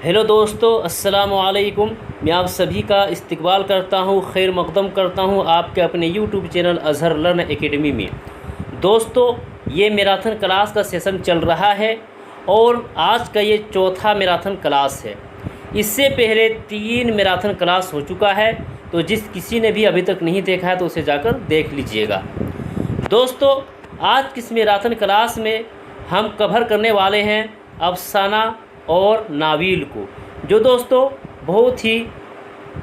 Hello दोस्तों, अस्सलाम वालेकुम। मैं आप सभी का इस्तकबाल करता हूँ, खैर मक़दम करता हूँ आपके अपने YouTube channel Azhar learn academy में। दोस्तों, ये मैराथन क्लास का सेशन चल रहा है और आज का ये चौथा मैराथन क्लास है। इससे पहले 3 मैराथन क्लास हो चुका है, तो जिस किसी ने भी अभी तक नहीं देखा है तो उसे जाकर देख लीजिएगा। दोस्तों, आज की इस मैराथन क्लास में हम कवर करने वाले हैं अफसाना और नावील को, जो दोस्तों बहुत ही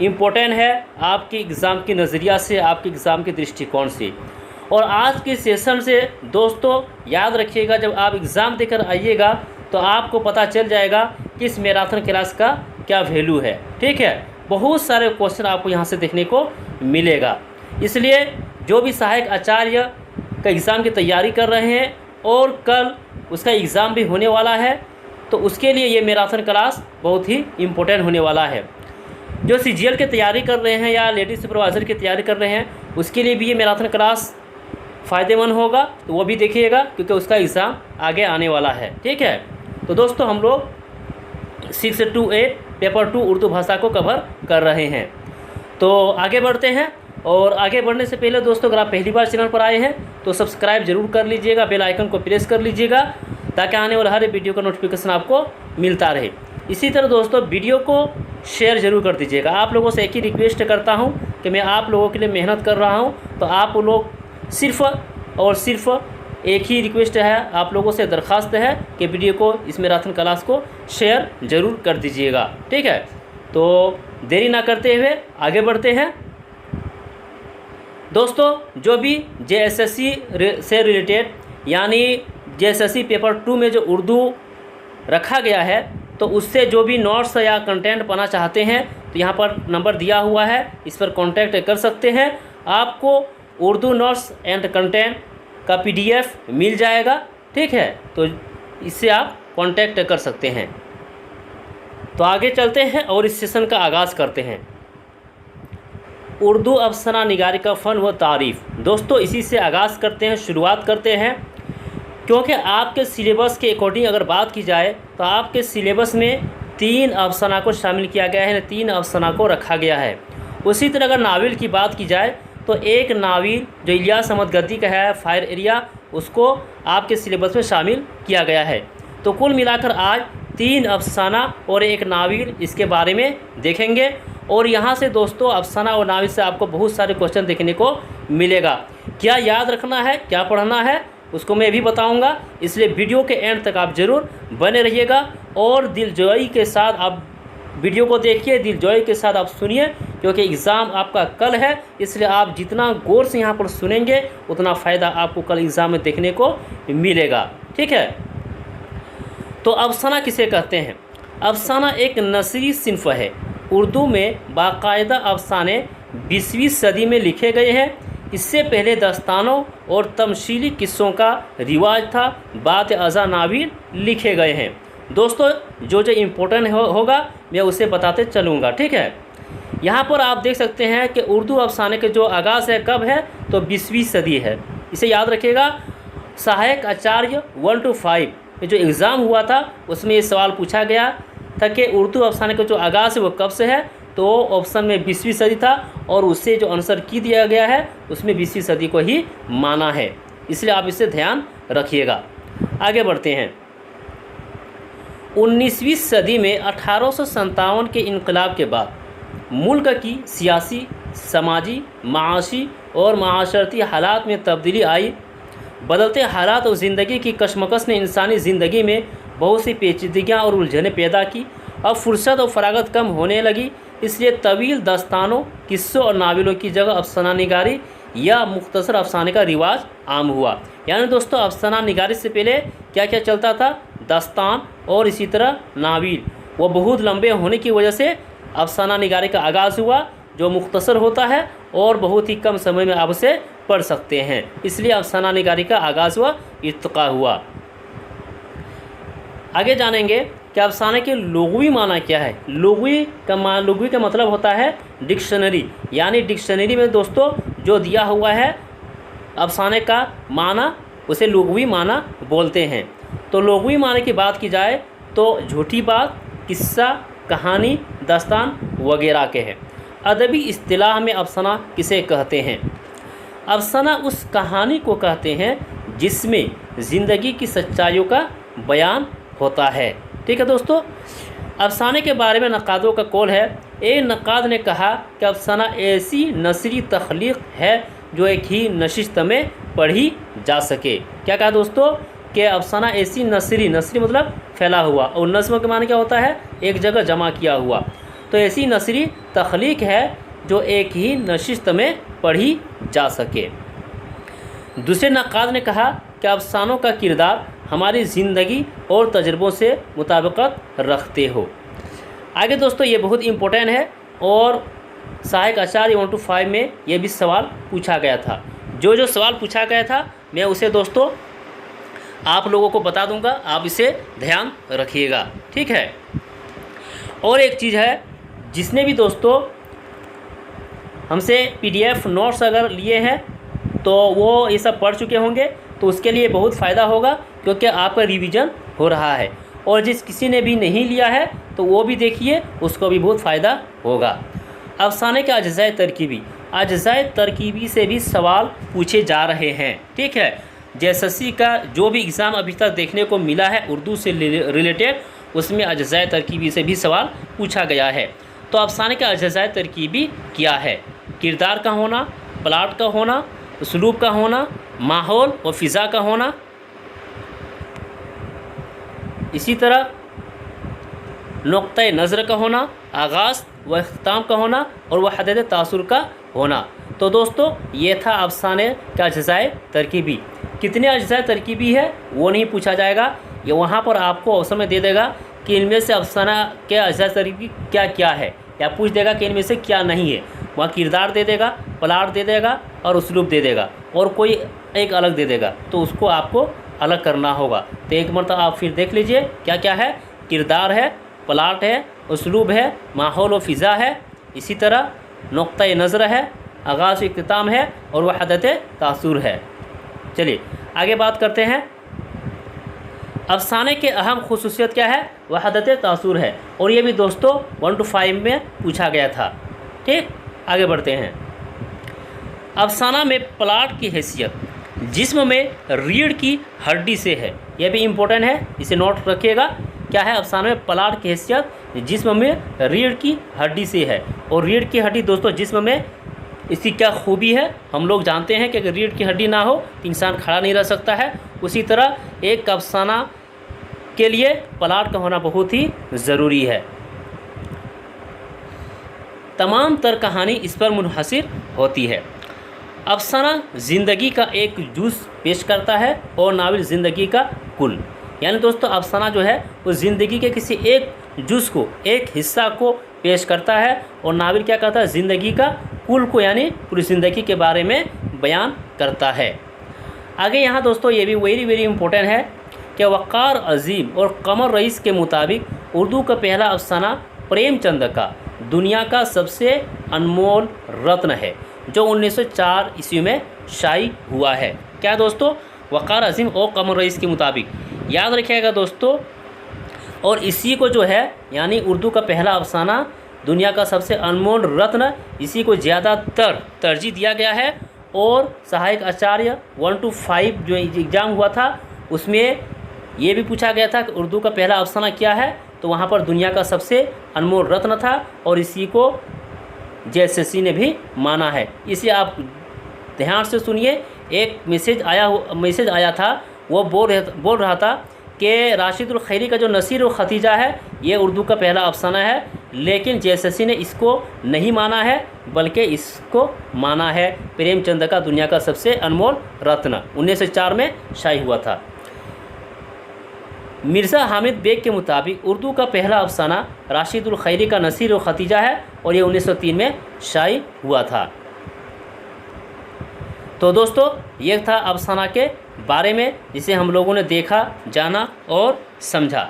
इम्पोर्टेंट है आपके एग्ज़ाम के नज़रिया से, आपके एग्ज़ाम के दृष्टिकोण से। और आज के सेशन से दोस्तों याद रखिएगा, जब आप एग्ज़ाम देकर आइएगा तो आपको पता चल जाएगा कि इस मैराथन क्लास का क्या वैल्यू है। ठीक है, बहुत सारे क्वेश्चन आपको यहाँ से देखने को मिलेगा। इसलिए जो भी सहायक आचार्य का एग्ज़ाम की तैयारी कर रहे हैं और कल उसका एग्ज़ाम भी होने वाला है, तो उसके लिए ये मैराथन क्लास बहुत ही इम्पोर्टेंट होने वाला है। जो सीजीएल की तैयारी कर रहे हैं या लेडी सुपरवाइज़र की तैयारी कर रहे हैं, उसके लिए भी ये मैराथन क्लास फ़ायदेमंद होगा, तो वो भी देखिएगा क्योंकि उसका एग्ज़ाम आगे आने वाला है। ठीक है, तो दोस्तों हम लोग 6 to 8 पेपर 2 उर्दू भाषा को कवर कर रहे हैं। तो आगे बढ़ते हैं, और आगे बढ़ने से पहले दोस्तों अगर आप पहली बार चैनल पर आए हैं तो सब्सक्राइब जरूर कर लीजिएगा, बेल आइकन को प्रेस कर लीजिएगा ताकि आने वाला हर वीडियो का नोटिफिकेशन आपको मिलता रहे। इसी तरह दोस्तों वीडियो को शेयर ज़रूर कर दीजिएगा। आप लोगों से एक ही रिक्वेस्ट करता हूं कि मैं आप लोगों के लिए मेहनत कर रहा हूं, तो आप लोग सिर्फ़ और सिर्फ एक ही रिक्वेस्ट है, आप लोगों से दरख्वास्त है कि वीडियो को, इस मैराथन क्लास को शेयर ज़रूर कर दीजिएगा। ठीक है, तो देरी ना करते हुए आगे बढ़ते हैं। दोस्तों, जो भी जेएसएससी से रिलेटेड यानी जेएसएससी पेपर 2 में जो उर्दू रखा गया है, तो उससे जो भी नोट्स या कंटेंट पाना चाहते हैं तो यहाँ पर नंबर दिया हुआ है, इस पर कांटेक्ट कर सकते हैं। आपको उर्दू नोट्स एंड कंटेंट का पीडीएफ मिल जाएगा। ठीक है, तो इससे आप कांटेक्ट कर सकते हैं। तो आगे चलते हैं और इस सेशन का आगाज़ करते हैं। उर्दू अफसाना निगारी का फ़न व तारीफ़। दोस्तों इसी से आगाज़ करते हैं, शुरुआत करते हैं, क्योंकि आपके सिलेबस के अकॉर्डिंग अगर बात की जाए तो आपके सिलेबस में 3 अफसाना को शामिल किया गया है, 3 अफसाना को रखा गया है। उसी तरह अगर नावल की बात की जाए तो एक नावल जो इलियास अहमद गद्दी का है, फायर एरिया, उसको आपके सिलेबस में शामिल किया गया है। तो कुल मिलाकर आज 3 अफसाना और एक नावल इसके बारे में देखेंगे। और यहाँ से दोस्तों अफसाना और नावल से आपको बहुत सारे क्वेश्चन देखने को मिलेगा। क्या याद रखना है, क्या पढ़ना है, उसको मैं भी बताऊंगा, इसलिए वीडियो के एंड तक आप ज़रूर बने रहिएगा और दिलजोई के साथ आप वीडियो को देखिए, दिलजोई के साथ आप सुनिए, क्योंकि एग्ज़ाम आपका कल है। इसलिए आप जितना गौर से यहाँ पर सुनेंगे उतना फ़ायदा आपको कल एग्ज़ाम में देखने को मिलेगा। ठीक है, तो अफसाना किसे कहते हैं? अफसाना एक नसरी सिन्फ है। उर्दू में बाकायदा अफसाने 20वीं सदी में लिखे गए हैं। इससे पहले दस्तानों और तमशीली किस्सों का रिवाज था, बात अज़ा नावील लिखे गए हैं। दोस्तों जो इम्पोर्टेंट होगा मैं उसे बताते चलूँगा। ठीक है, यहाँ पर आप देख सकते हैं कि उर्दू अफसाने के जो आगाज़ है कब है, तो 20वीं सदी है। इसे याद रखिएगा। सहायक आचार्य 1 to 5 में जो एग्ज़ाम हुआ था उसमें ये सवाल पूछा गया था कि उर्दू अफसाने का जो आगाज़ है वो कब से है, तो ऑप्शन में 20वीं सदी था, और उससे जो आंसर की दिया गया है उसमें 20वीं सदी को ही माना है। इसलिए आप इसे ध्यान रखिएगा। आगे बढ़ते हैं। 19वीं सदी में 1857 के इनकलाब के बाद मुल्क की सियासी, समाजी, माशी और माशरती हालात में तब्दीली आई। बदलते हालात और ज़िंदगी की कशमकश ने इंसानी ज़िंदगी में बहुत सी पेचीदगियाँ और उलझनें पैदा की। अब फुर्सत और फरागत कम होने लगी, इसलिए तवील दस्तानों, किस्सों और नावलों की जगह अफसाना निगारी या मुख्तसर अफसाने का रिवाज आम हुआ। यानी दोस्तों अफसाना निगारी से पहले क्या क्या चलता था? दस्तान और इसी तरह नावल। वो बहुत लंबे होने की वजह से अफसाना निगारी का आगाज़ हुआ, जो मुख्तसर होता है और बहुत ही कम समय में आप उसे पढ़ सकते हैं। इसलिए अफसाना निगारी का आगाज़ हुआ, इर्तिक़ा हुआ। आगे जानेंगे कि अफसाने के लुग़वी माना क्या है। लुग़वी का मतलब होता है डिक्शनरी, यानी डिक्शनरी में दोस्तों जो दिया हुआ है अफसाने का माना उसे लुग़वी माना बोलते हैं। तो लुग़वी माने की बात की जाए तो झूठी बात, किस्सा, कहानी, दास्तान वगैरह के हैं। अदबी इस्तिलाह में अफसाना किसे कहते हैं? अफसाना उस कहानी को कहते हैं जिसमें ज़िंदगी की सच्चाइयों का बयान होता है। ठीक है दोस्तों, अफसाने के बारे में नक़ादों का कौल है। एक नक़ाद ने कहा कि अफसाना ऐसी नसरी तख्लीक़ है जो एक ही नशिस्त में पढ़ी जा सके। क्या कहा दोस्तों कि अफसाना ऐसी नसरी मतलब फैला हुआ, और नस्म के माने क्या होता है? एक जगह जमा किया हुआ। तो ऐसी नसरी तख्लीक़ है जो एक ही नशिस्त में पढ़ी जा सके। दूसरे नक़ाद ने कहा कि अफसानों का किरदार हमारी ज़िंदगी और तजुर्बों से मुताबिकत रखते हो। आगे दोस्तों ये बहुत इम्पोर्टेंट है, और सहायक आचार्य 1 to 5 में ये भी सवाल पूछा गया था। जो सवाल पूछा गया था मैं उसे दोस्तों आप लोगों को बता दूंगा, आप इसे ध्यान रखिएगा। ठीक है। और एक चीज़ है, जिसने भी दोस्तों हमसे PDF नोट्स अगर लिए हैं तो वो ये सब पढ़ चुके होंगे, तो उसके लिए बहुत फ़ायदा होगा, क्योंकि आपका रिवीजन हो रहा है। और जिस किसी ने भी नहीं लिया है तो वो भी देखिए, उसको भी बहुत फ़ायदा होगा। अफसाने के अज्ज़ाए तरकीबी से भी सवाल पूछे जा रहे हैं। ठीक है। JSSC का जो भी एग्ज़ाम अभी तक देखने को मिला है उर्दू से रिलेटेड, उसमें अज्ज़ाए तरकीबी से भी सवाल पूछा गया है। तो अफसाने का अज्ज़ाए तरकीबी क्या है? किरदार का होना, प्लाट का होना, उसलूब का होना, माहौल और फ़िज़ा का होना, इसी तरह नुक्ता नज़र का होना, आगाज़ व इख्तिताम का होना, और वहदत तासुर का होना। तो दोस्तों ये था अफसाने का अज्ज़ाए तरकीबी। कितने अज्ज़ाए तरकीबी है वो नहीं पूछा जाएगा, ये वहाँ पर आपको ऑप्शन में दे देगा कि इनमें से अफसाना के अज्ज़ाए तरकीबी क्या क्या है, या पूछ देगा कि इनमें से क्या नहीं है। वहाँ किरदार दे देगा, प्लाट दे देगा और उसलूब दे देगा, और कोई एक अलग दे देगा, तो उसको आपको अलग करना होगा। तो एक मरतबा आप फिर देख लीजिए क्या क्या है। किरदार है, प्लाट है, उसलूब है, माहौल व फ़िज़ा है, इसी तरह नुक्ता नज़र है, आगाज़ व इख्तिताम है, और वहदत तासुर है। चलिए आगे बात करते हैं। अफसाने के अहम खुसूसियत क्या है? वहदत तासुर है, और ये भी दोस्तों 1 to 5 में पूछा गया था। ठीक, आगे बढ़ते हैं। अफसाना में प्लाट की हैसियत जिस्म में रीढ़ की हड्डी से है। यह भी इम्पोर्टेंट है, इसे नोट रखिएगा। क्या है? अफसाने में प्लाट की हैसियत जिस्म में रीढ़ की हड्डी से है। और रीढ़ की हड्डी दोस्तों जिस्म में इसकी क्या खूबी है? हम लोग जानते हैं कि अगर रीढ़ की हड्डी ना हो तो इंसान खड़ा नहीं रह सकता है। उसी तरह एक अफसाना के लिए प्लाट का होना बहुत ही ज़रूरी है। तमाम तर कहानी इस पर मुनहसिर होती है। अफसाना ज़िंदगी का एक जुज़ पेश करता है और नावल ज़िंदगी का कुल। यानी दोस्तों अफसाना जो है वो ज़िंदगी के किसी एक जुज़ को, एक हिस्सा को पेश करता है, और नावल क्या करता है? ज़िंदगी का कुल को, यानी पूरी ज़िंदगी के बारे में बयान करता है। आगे यहाँ दोस्तों ये भी वेरी इम्पोर्टेंट है कि वक़ार अज़ीम और कमर रईस के मुताबिक उर्दू का पहला अफसाना प्रेमचंद का दुनिया का सबसे अनमोल रत्न है, जो 1904 ईस्वी में शाई हुआ है। क्या दोस्तों? वक़ार अज़ीम और कमर रईस के मुताबिक, याद रखिएगा दोस्तों। और इसी को जो है यानी उर्दू का पहला अफसाना दुनिया का सबसे अनमोल रत्न, इसी को ज़्यादातर तरजीह दिया गया है। और सहायक आचार्य 1 to 5 जो एग्ज़ाम हुआ था उसमें ये भी पूछा गया था कि उर्दू का पहला अफसाना क्या है, तो वहाँ पर दुनिया का सबसे अनमोल रत्न था, और इसी को JSSC ने भी माना है। इसे आप ध्यान से सुनिए। एक मैसेज आया था, वो बोल रहा था कि राशिदुल खैरी का जो नसीर व खतीजा है ये उर्दू का पहला अफसाना है, लेकिन JSSC ने इसको नहीं माना है, बल्कि इसको माना है प्रेमचंद का दुनिया का सबसे अनमोल रत्न, 1904 में शाई हुआ था। मिर्ज़ा हामिद बेग के मुताबिक उर्दू का पहला अफसाना राशिदुल खैरी का नसीर व खतीजा है, और ये 1903 में शाई हुआ था। तो दोस्तों ये था अफसाना के बारे में, जिसे हम लोगों ने देखा, जाना और समझा।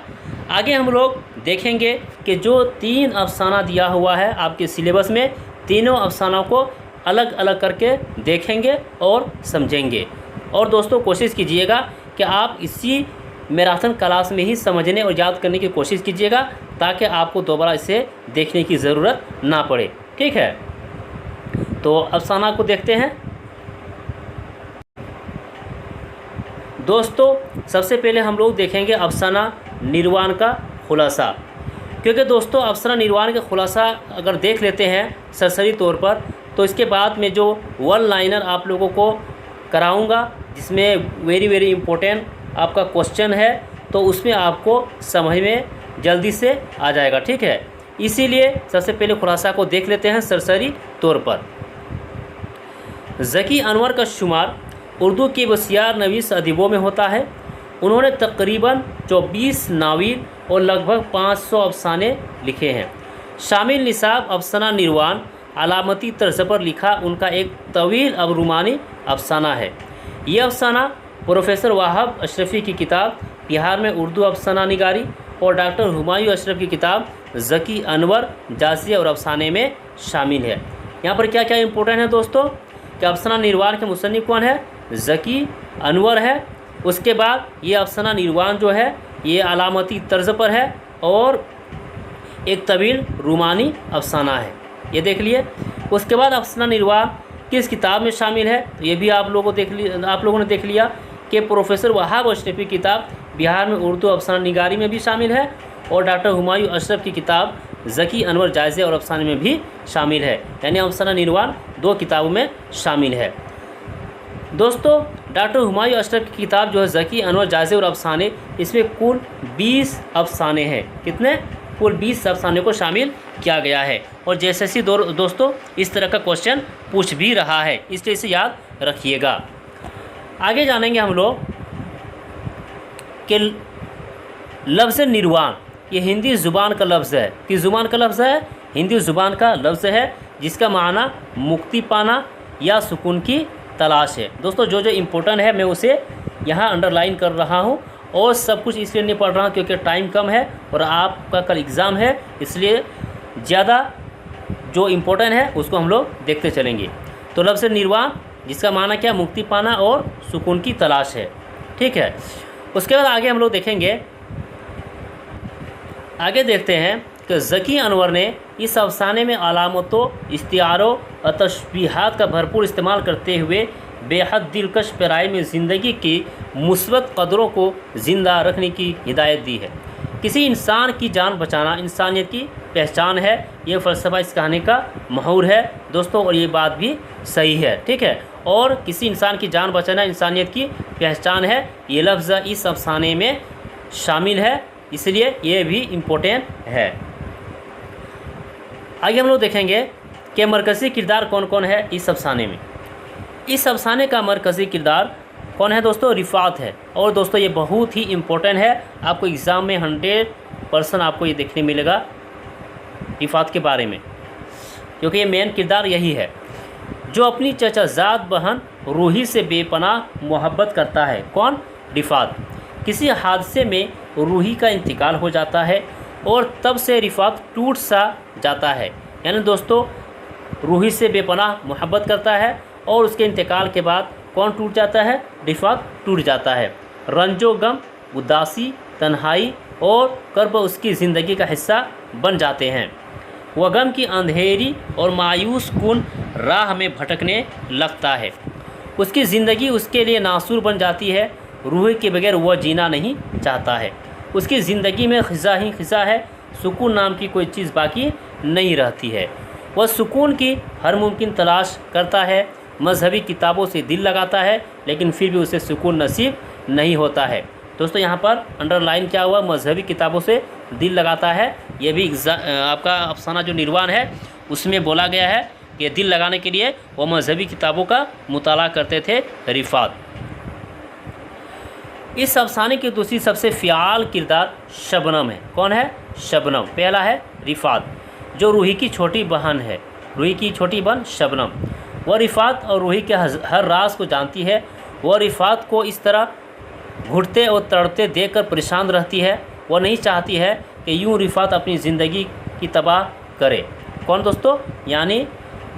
आगे हम लोग देखेंगे कि जो 3 अफसाना दिया हुआ है आपके सिलेबस में, तीनों अफसानों को अलग अलग करके देखेंगे और समझेंगे। और दोस्तों कोशिश कीजिएगा कि आप इसी मैराथन क्लास में ही समझने और याद करने की कोशिश कीजिएगा, ताकि आपको दोबारा इसे देखने की ज़रूरत ना पड़े। ठीक है, तो अफसाना को देखते हैं। दोस्तों सबसे पहले हम लोग देखेंगे अफसाना निर्वाण का खुलासा, क्योंकि दोस्तों अफसाना निर्वाण का खुलासा अगर देख लेते हैं सरसरी तौर पर, तो इसके बाद में जो वन लाइनर आप लोगों को कराऊंगा जिसमें वेरी इम्पोर्टेंट आपका क्वेश्चन है, तो उसमें आपको समझ में जल्दी से आ जाएगा। ठीक है, इसीलिए सबसे पहले खुलासा को देख लेते हैं सरसरी तौर पर। ज़की अनवर का शुमार उर्दू के बसियार नवीस अदीबों में होता है। उन्होंने तकरीबन 24 नावील और लगभग 500 अफसाने लिखे हैं। शामिल निसाब अफसाना निर्वाण अलामती तर्ज पर लिखा उनका एक तवील अब रूमानी अफसाना है। ये अफसाना प्रोफेसर वाहब अशरफ़ी की किताब बिहार में उर्दू अफसाना निगारी और डॉक्टर हुमायूं अशरफ की किताब ज़की अनवर जाज़िया और अफसाने में शामिल है। यहाँ पर क्या क्या इंपॉर्टेंट है दोस्तों कि अफसाना निर्वाण के मुसन्निफ़ कौन है? ज़की अनवर है। उसके बाद ये अफसाना निर्वाण जो है ये अलामती तर्ज पर है और एक तवील रूमानी अफसाना है, ये देख लिए। उसके बाद अफसाना निर्वाण किस किताब में शामिल है, ये भी आप लोगों ने देख लिया कि प्रोफेसर वहाब अशरफ़ी की किताब बिहार में उर्दू अफसाना निगारी में भी शामिल है और डॉक्टर हुमायूं अशरफ की किताब ज़की अनवर जायज़े और अफसाने में भी शामिल है। यानी अफसाना निर्वाण 2 किताबों में शामिल है। दोस्तों डॉक्टर हुमायूं अशरफ की किताब जो है ज़की अनवर जायज़े और अफसाने, इसमें कुल 20 अफसाने हैं। कितने? कुल 20 अफसाने को शामिल किया गया है। और जैसे दोस्तों इस तरह का क्वेश्चन पूछ भी रहा है, इसलिए इसे याद रखिएगा। आगे जानेंगे हम लोग कि लफ्ज़ निर्वाण ये हिंदी ज़ुबान का लफ्ज़ है। किस ज़ुबान का लफ्ज़ है? हिंदी ज़ुबान का लफ्ज़ है, जिसका माना मुक्ति पाना या सुकून की तलाश है। दोस्तों जो इम्पोर्टेंट है मैं उसे यहाँ अंडरलाइन कर रहा हूँ और सब कुछ इसलिए नहीं पढ़ रहा हूँ क्योंकि टाइम कम है और आपका कल एग्ज़ाम है, इसलिए ज़्यादा जो इम्पोर्टेंट है उसको हम लोग देखते चलेंगे। तो लफ्ज़ निर्वाण जिसका माना क्या? मुक्ति पाना और सुकून की तलाश है। ठीक है, उसके बाद आगे हम लोग देखेंगे। आगे देखते हैं कि ज़की अनवर ने इस अफसाने में अलामतों, इस्तिआरों और तशबीहात का भरपूर इस्तेमाल करते हुए बेहद दिलकश पैराए में ज़िंदगी की मुस्बत कदरों को ज़िंदा रखने की हिदायत दी है। किसी इंसान की जान बचाना इंसानियत की पहचान है, ये फ़लसफ़ा इस कहानी का महूर है दोस्तों, और ये बात भी सही है। ठीक है, और किसी इंसान की जान बचाना इंसानियत की पहचान है, ये लफ्ज़ इस अफसाने में शामिल है, इसलिए ये भी इम्पोर्टेंट है। आगे हम लोग देखेंगे कि मरकज़ी किरदार कौन कौन है इस अफसाने में। इस अफसाने का मरकज़ी किरदार कौन है दोस्तों? रिफ़ात है। और दोस्तों ये बहुत ही इम्पोर्टेंट है, आपको एग्ज़ाम में 100% आपको ये देखने मिलेगा रिफ़ात के बारे में, क्योंकि ये मेन किरदार यही है जो अपनी चचाज़ाद बहन रूही से बेपनाह मोहब्बत करता है। कौन? रिफ़ात। किसी हादसे में रूही का इंतकाल हो जाता है और तब से रिफ़ात टूट सा जाता है। यानी दोस्तों रूही से बेपनाह मोहब्बत करता है और उसके इंतकाल के बाद कौन टूट जाता है? रिफ़ात टूट जाता है। रंजो गम, उदासी, तन्हाई और कर्ब उसकी ज़िंदगी का हिस्सा बन जाते हैं। वह गम की अंधेरी और मायूस कुन राह में भटकने लगता है। उसकी ज़िंदगी उसके लिए नासूर बन जाती है। रूह के बगैर वह जीना नहीं चाहता है। उसकी ज़िंदगी में ख़िज़ा ही ख़िज़ा है, सुकून नाम की कोई चीज़ बाकी नहीं रहती है। वह सुकून की हर मुमकिन तलाश करता है, मजहबी किताबों से दिल लगाता है, लेकिन फिर भी उसे सुकून नसीब नहीं होता है। दोस्तों यहाँ पर अंडरलाइन क्या हुआ? मजहबी किताबों से दिल लगाता है। ये भी आपका अफसाना जो निर्वाण है उसमें बोला गया है कि दिल लगाने के लिए वो मजहबी किताबों का मुताला करते थे रिफ़ात। इस अफसाने की दूसरी सबसे फ़ियाल किरदार शबनम है। कौन है? शबनम। पहला है रिफ़ात जो रूही की छोटी बहन है। रूही की छोटी बहन शबनम, वह रिफ़ात और रूही के हर राज को जानती है। वह रिफ़ात को इस तरह घुटते और तड़पते देखकर परेशान रहती है। वह नहीं चाहती है कि यूँ रिफ़ात अपनी ज़िंदगी की तबाह करे। कौन दोस्तों? यानी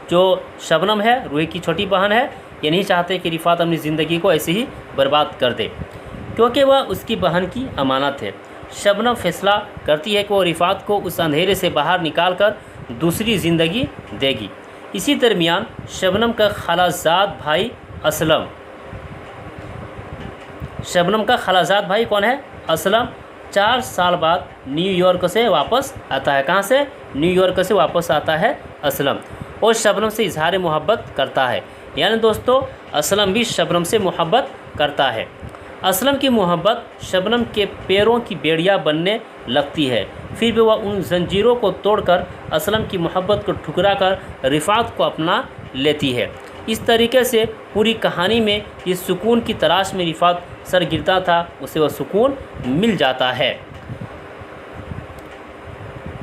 जो शबनम है, रूही की छोटी बहन है, ये नहीं चाहते कि रिफ़ात अपनी ज़िंदगी को ऐसे ही बर्बाद कर दे, क्योंकि वह उसकी बहन की अमानत है शबनम फैसला करती है कि वो रिफ़ात को उस अंधेरे से बाहर निकालकर दूसरी ज़िंदगी देगी। इसी दरमियान शबनम का खालाजाद भाई असलम, शबनम का खालाजाद भाई कौन है? असलम 4 साल बाद न्यूयॉर्क से वापस आता है। कहाँ से? न्यूयॉर्क से वापस आता है असलम, और शबनम से इजहार मोहब्बत करता है। यानी दोस्तों असलम भी शबनम से मोहब्बत करता है। असलम की मोहब्बत शबनम के पैरों की बेड़ियाँ बनने लगती है। फिर भी वह उन जंजीरों को तोड़कर असलम की मोहब्बत को ठुकरा कर रिफ़ात को अपना लेती है। इस तरीके से पूरी कहानी में इस सुकून की तलाश में रिफ़ात सरगिरदा था, उसे वह सुकून मिल जाता है।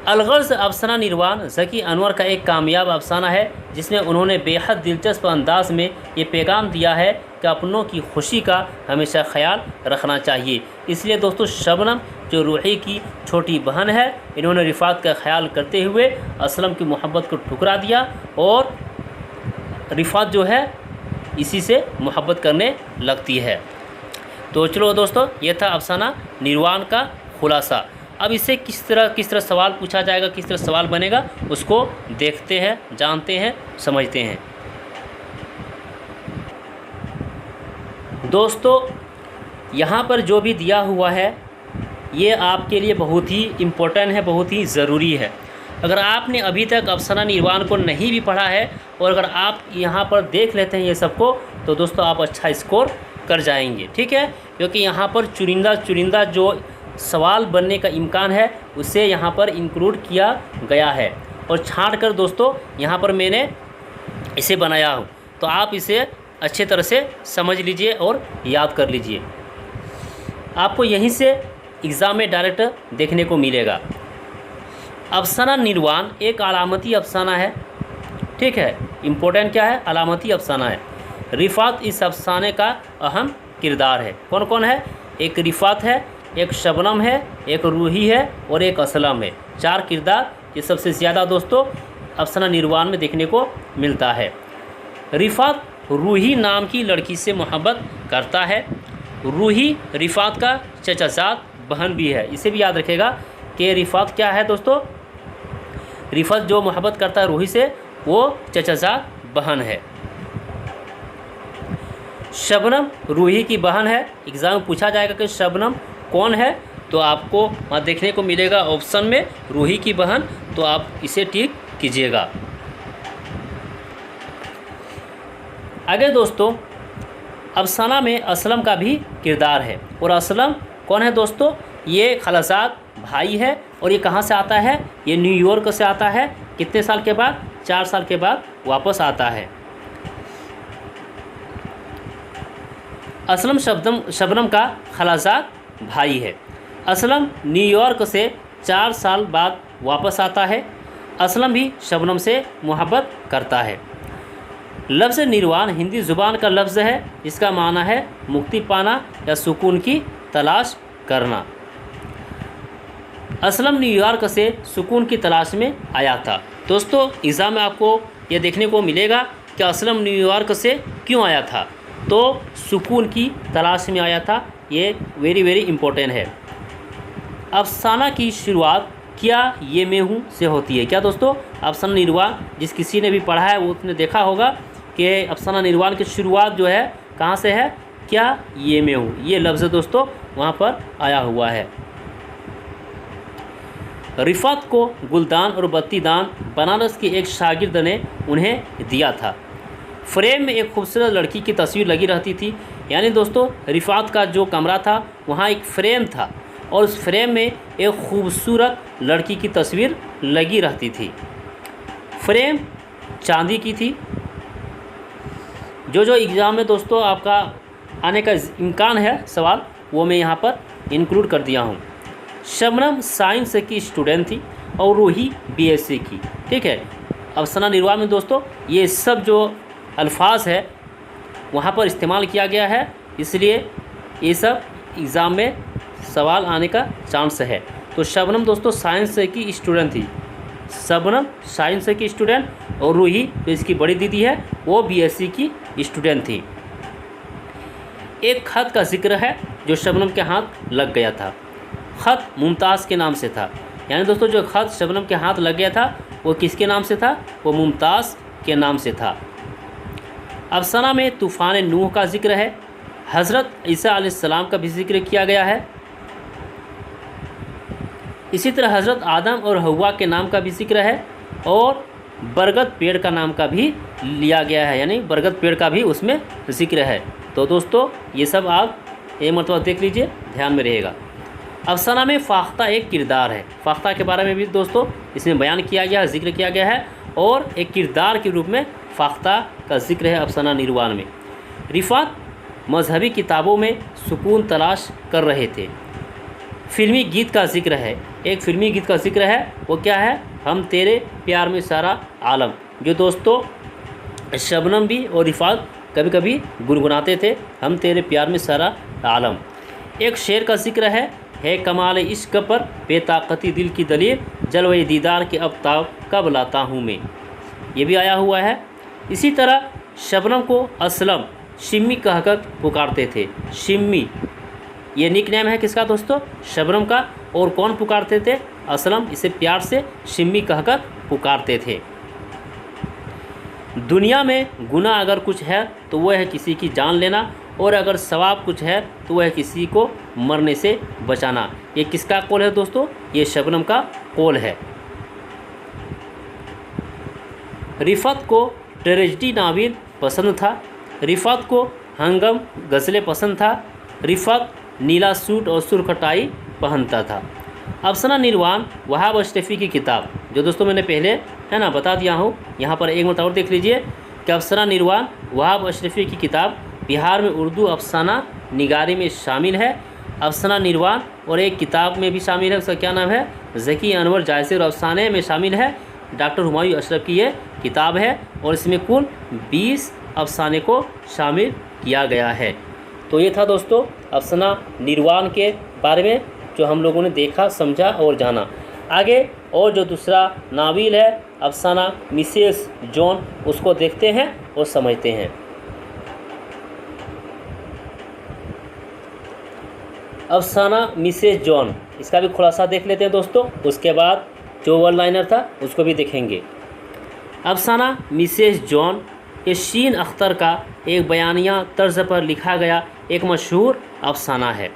अलगर्ज़ अफसाना निर्वाण ज़की अनवर का एक कामयाब अफसाना है, जिसमें उन्होंने बेहद दिलचस्प अंदाज में ये पैगाम दिया है कि अपनों की खुशी का हमेशा ख्याल रखना चाहिए। इसलिए दोस्तों शबनम जो रूही की छोटी बहन है, इन्होंने रिफ़ात का ख्याल करते हुए असलम की मोहब्बत को ठुकरा दिया और रिफ़ात जो है इसी से मोहब्बत करने लगती है। तो चलो दोस्तों, ये था अफसाना निर्वाण का खुलासा। अब इससे किस तरह सवाल पूछा जाएगा, किस तरह सवाल बनेगा, उसको देखते हैं, जानते हैं, समझते हैं। दोस्तों यहाँ पर जो भी दिया हुआ है ये आपके लिए बहुत ही इम्पोर्टेंट है, बहुत ही ज़रूरी है। अगर आपने अभी तक अफसाना निर्वाण को नहीं भी पढ़ा है और अगर आप यहाँ पर देख लेते हैं ये सबको, तो दोस्तों आप अच्छा स्कोर कर जाएंगे, ठीक है। क्योंकि यहाँ पर चुनिंदा जो सवाल बनने का इम्कान है उसे यहाँ पर इंक्लूड किया गया है और छांट कर दोस्तों यहाँ पर मैंने इसे बनाया हूँ। तो आप इसे अच्छे तरह से समझ लीजिए और याद कर लीजिए। आपको यहीं से एग्ज़ाम में डायरेक्ट देखने को मिलेगा। अफसाना निर्वाण एक अलामती अफसाना है, ठीक है। इम्पोर्टेंट क्या है? अलामती अफसाना है। रिफ़ात इस अफसाने का अहम किरदार है। कौन कौन है? एक रिफ़ात है, एक शबनम है, एक रूही है और एक असलम है। 4 किरदार ये सबसे ज़्यादा दोस्तों अफसाना निर्वाण में देखने को मिलता है। रिफ़ात रूही नाम की लड़की से मोहब्बत करता है। रूही रिफ़ात का चचाजाद बहन भी है। इसे भी याद रखेगा कि रिफ़ात क्या है दोस्तों? रिफ़ात जो मोहब्बत करता है रूही से, वो चचाजाद बहन है। शबनम रूही की बहन है। एग्ज़ाम में पूछा जाएगा कि शबनम कौन है, तो आपको वहाँ देखने को मिलेगा ऑप्शन में रूही की बहन, तो आप इसे टिक कीजिएगा। आगे दोस्तों अफसाना में असलम का भी किरदार है। और असलम कौन है दोस्तों? ये खालाजाद भाई है और ये कहाँ से आता है? ये न्यूयॉर्क से आता है। कितने साल के बाद? 4 साल के बाद वापस आता है। असलम शबनम का खालाजाद भाई है। असलम न्यूयॉर्क से 4 साल बाद वापस आता है। असलम भी शबनम से मोहब्बत करता है। लफ्ज़ निर्वाण हिंदी ज़ुबान का लफ्ज़ है, इसका माना है मुक्ति पाना या सुकून की तलाश करना। असलम न्यूयॉर्क से सुकून की तलाश में आया था। दोस्तों एग्ज़ाम में आपको यह देखने को मिलेगा कि असलम न्यूयॉर्क से क्यों आया था, तो सुकून की तलाश में आया था। ये वेरी इम्पोर्टेंट है। अफसाना की शुरुआत क्या ये मैं हूँ से होती है। क्या दोस्तों? अफसाना निर्वाण जिस किसी ने भी पढ़ा है वो उसने देखा होगा कि अफसाना निर्वाण की शुरुआत जो है कहाँ से है? क्या ये मैं हूँ, ये लफ्ज़ दोस्तों वहाँ पर आया हुआ है। रिफ़ात को गुलदान और बत्तीदान बनारस के एक शागिर्द ने उन्हें दिया था। फ्रेम में एक खूबसूरत लड़की की तस्वीर लगी रहती थी। यानी दोस्तों रिफ़ात का जो कमरा था वहाँ एक फ्रेम था और उस फ्रेम में एक खूबसूरत लड़की की तस्वीर लगी रहती थी। फ्रेम चांदी की थी। जो एग्ज़ाम में दोस्तों आपका आने का इम्कान है सवाल, वो मैं यहाँ पर इंक्लूड कर दिया हूँ। शबनम साइंस की स्टूडेंट थी और रूही बीएससी की, ठीक है। अफसाना निर्वाण में दोस्तों ये सब जो अल्फाज है वहाँ पर इस्तेमाल किया गया है, इसलिए ये सब एग्ज़ाम में सवाल आने का चांस है। तो शबनम दोस्तों साइंस की स्टूडेंट थी। शबनम साइंस की स्टूडेंट और रूही जो इसकी बड़ी दीदी है वो बीएससी की स्टूडेंट थी। एक खत का जिक्र है जो शबनम के हाथ लग गया था। ख़त मुमताज़ के नाम से था। यानी दोस्तों जो ख़त शबनम के हाथ लग गया था वो किसके नाम से था? वो मुमताज़ के नाम से था। अफसाना में तूफ़ान नूह का जिक्र है, हज़रत ईसा अलैहिस्सलाम का भी जिक्र किया गया है। इसी तरह हज़रत आदम और हव्वा के नाम का भी जिक्र है और बरगद पेड़ का नाम का भी लिया गया है, यानी बरगद पेड़ का भी उसमें जिक्र है। तो दोस्तों ये सब आप एक मरतबा देख लीजिए, ध्यान में रहेगा। अफसाना में फ़ाख्ता एक किरदार है। फ़ाख्ता के बारे में भी दोस्तों इसमें बयान किया गया है, जिक्र किया गया है और एक किरदार के रूप में फ़ाख्ता का जिक्र है अफसाना निर्वाण में। रिफ़ात मजहबी किताबों में सुकून तलाश कर रहे थे। फिल्मी गीत का जिक्र है, एक फिल्मी गीत का जिक्र है, वो क्या है? हम तेरे प्यार में सारा आलम, जो दोस्तों शबनम भी और रिफ़ात कभी कभी गुनगुनाते थे, हम तेरे प्यार में सारा आलम। एक शेर का जिक्र है कमाल इश्क पर बेताकती दिल की दलील, जलवे दीदार के अब ताब कब लाता हूँ मैं, ये भी आया हुआ है। इसी तरह शबनम को असलम शिम्मी कहकर पुकारते थे। शिम्मी ये निक नेम है किसका दोस्तों? शबनम का। और कौन पुकारते थे? असलम, इसे प्यार से शिम्मी कहकर पुकारते थे। दुनिया में गुनाह अगर कुछ है तो वह है किसी की जान लेना, और अगर सवाब कुछ है तो वह है किसी को मरने से बचाना। ये किसका कौल है दोस्तों? ये शबनम का कौल है। रिफ़त को ट्रेजेडी नावल पसंद था। रिफ़त को हंगम गज़लें पसंद था। रिफ़त नीला सूट और सुरखटाई पहनता था। अफसाना निर्वाण वहाब अशरफ़ी की किताब, जो दोस्तों मैंने पहले है ना बता दिया हूँ, यहाँ पर एक मरतबा और देख लीजिए कि अफसाना निर्वाण वहाब अशरफ़ी की किताब बिहार में उर्दू अफसाना निगारी में शामिल है। अफसाना निर्वाण और एक किताब में भी शामिल है, उसका क्या नाम है? ज़की अनवर जायसे और अफसाने में शामिल है। डॉक्टर हुमायूं अशरफ की ये किताब है और इसमें कुल 20 अफसाने को शामिल किया गया है। तो ये था दोस्तों अफसाना निर्वाण के बारे में जो हम लोगों ने देखा, समझा और जाना। आगे और जो दूसरा नावल है अफसाना मिसेस जॉन, उसको देखते हैं और समझते हैं। अफसाना मिसेस जॉन, इसका भी खुलासा देख लेते हैं दोस्तों, उसके बाद जो वन लाइनर था उसको भी देखेंगे। अफसाना मिसेस जॉन ये शीन अख्तर का एक बयानिया तर्ज पर लिखा गया एक मशहूर अफसाना है।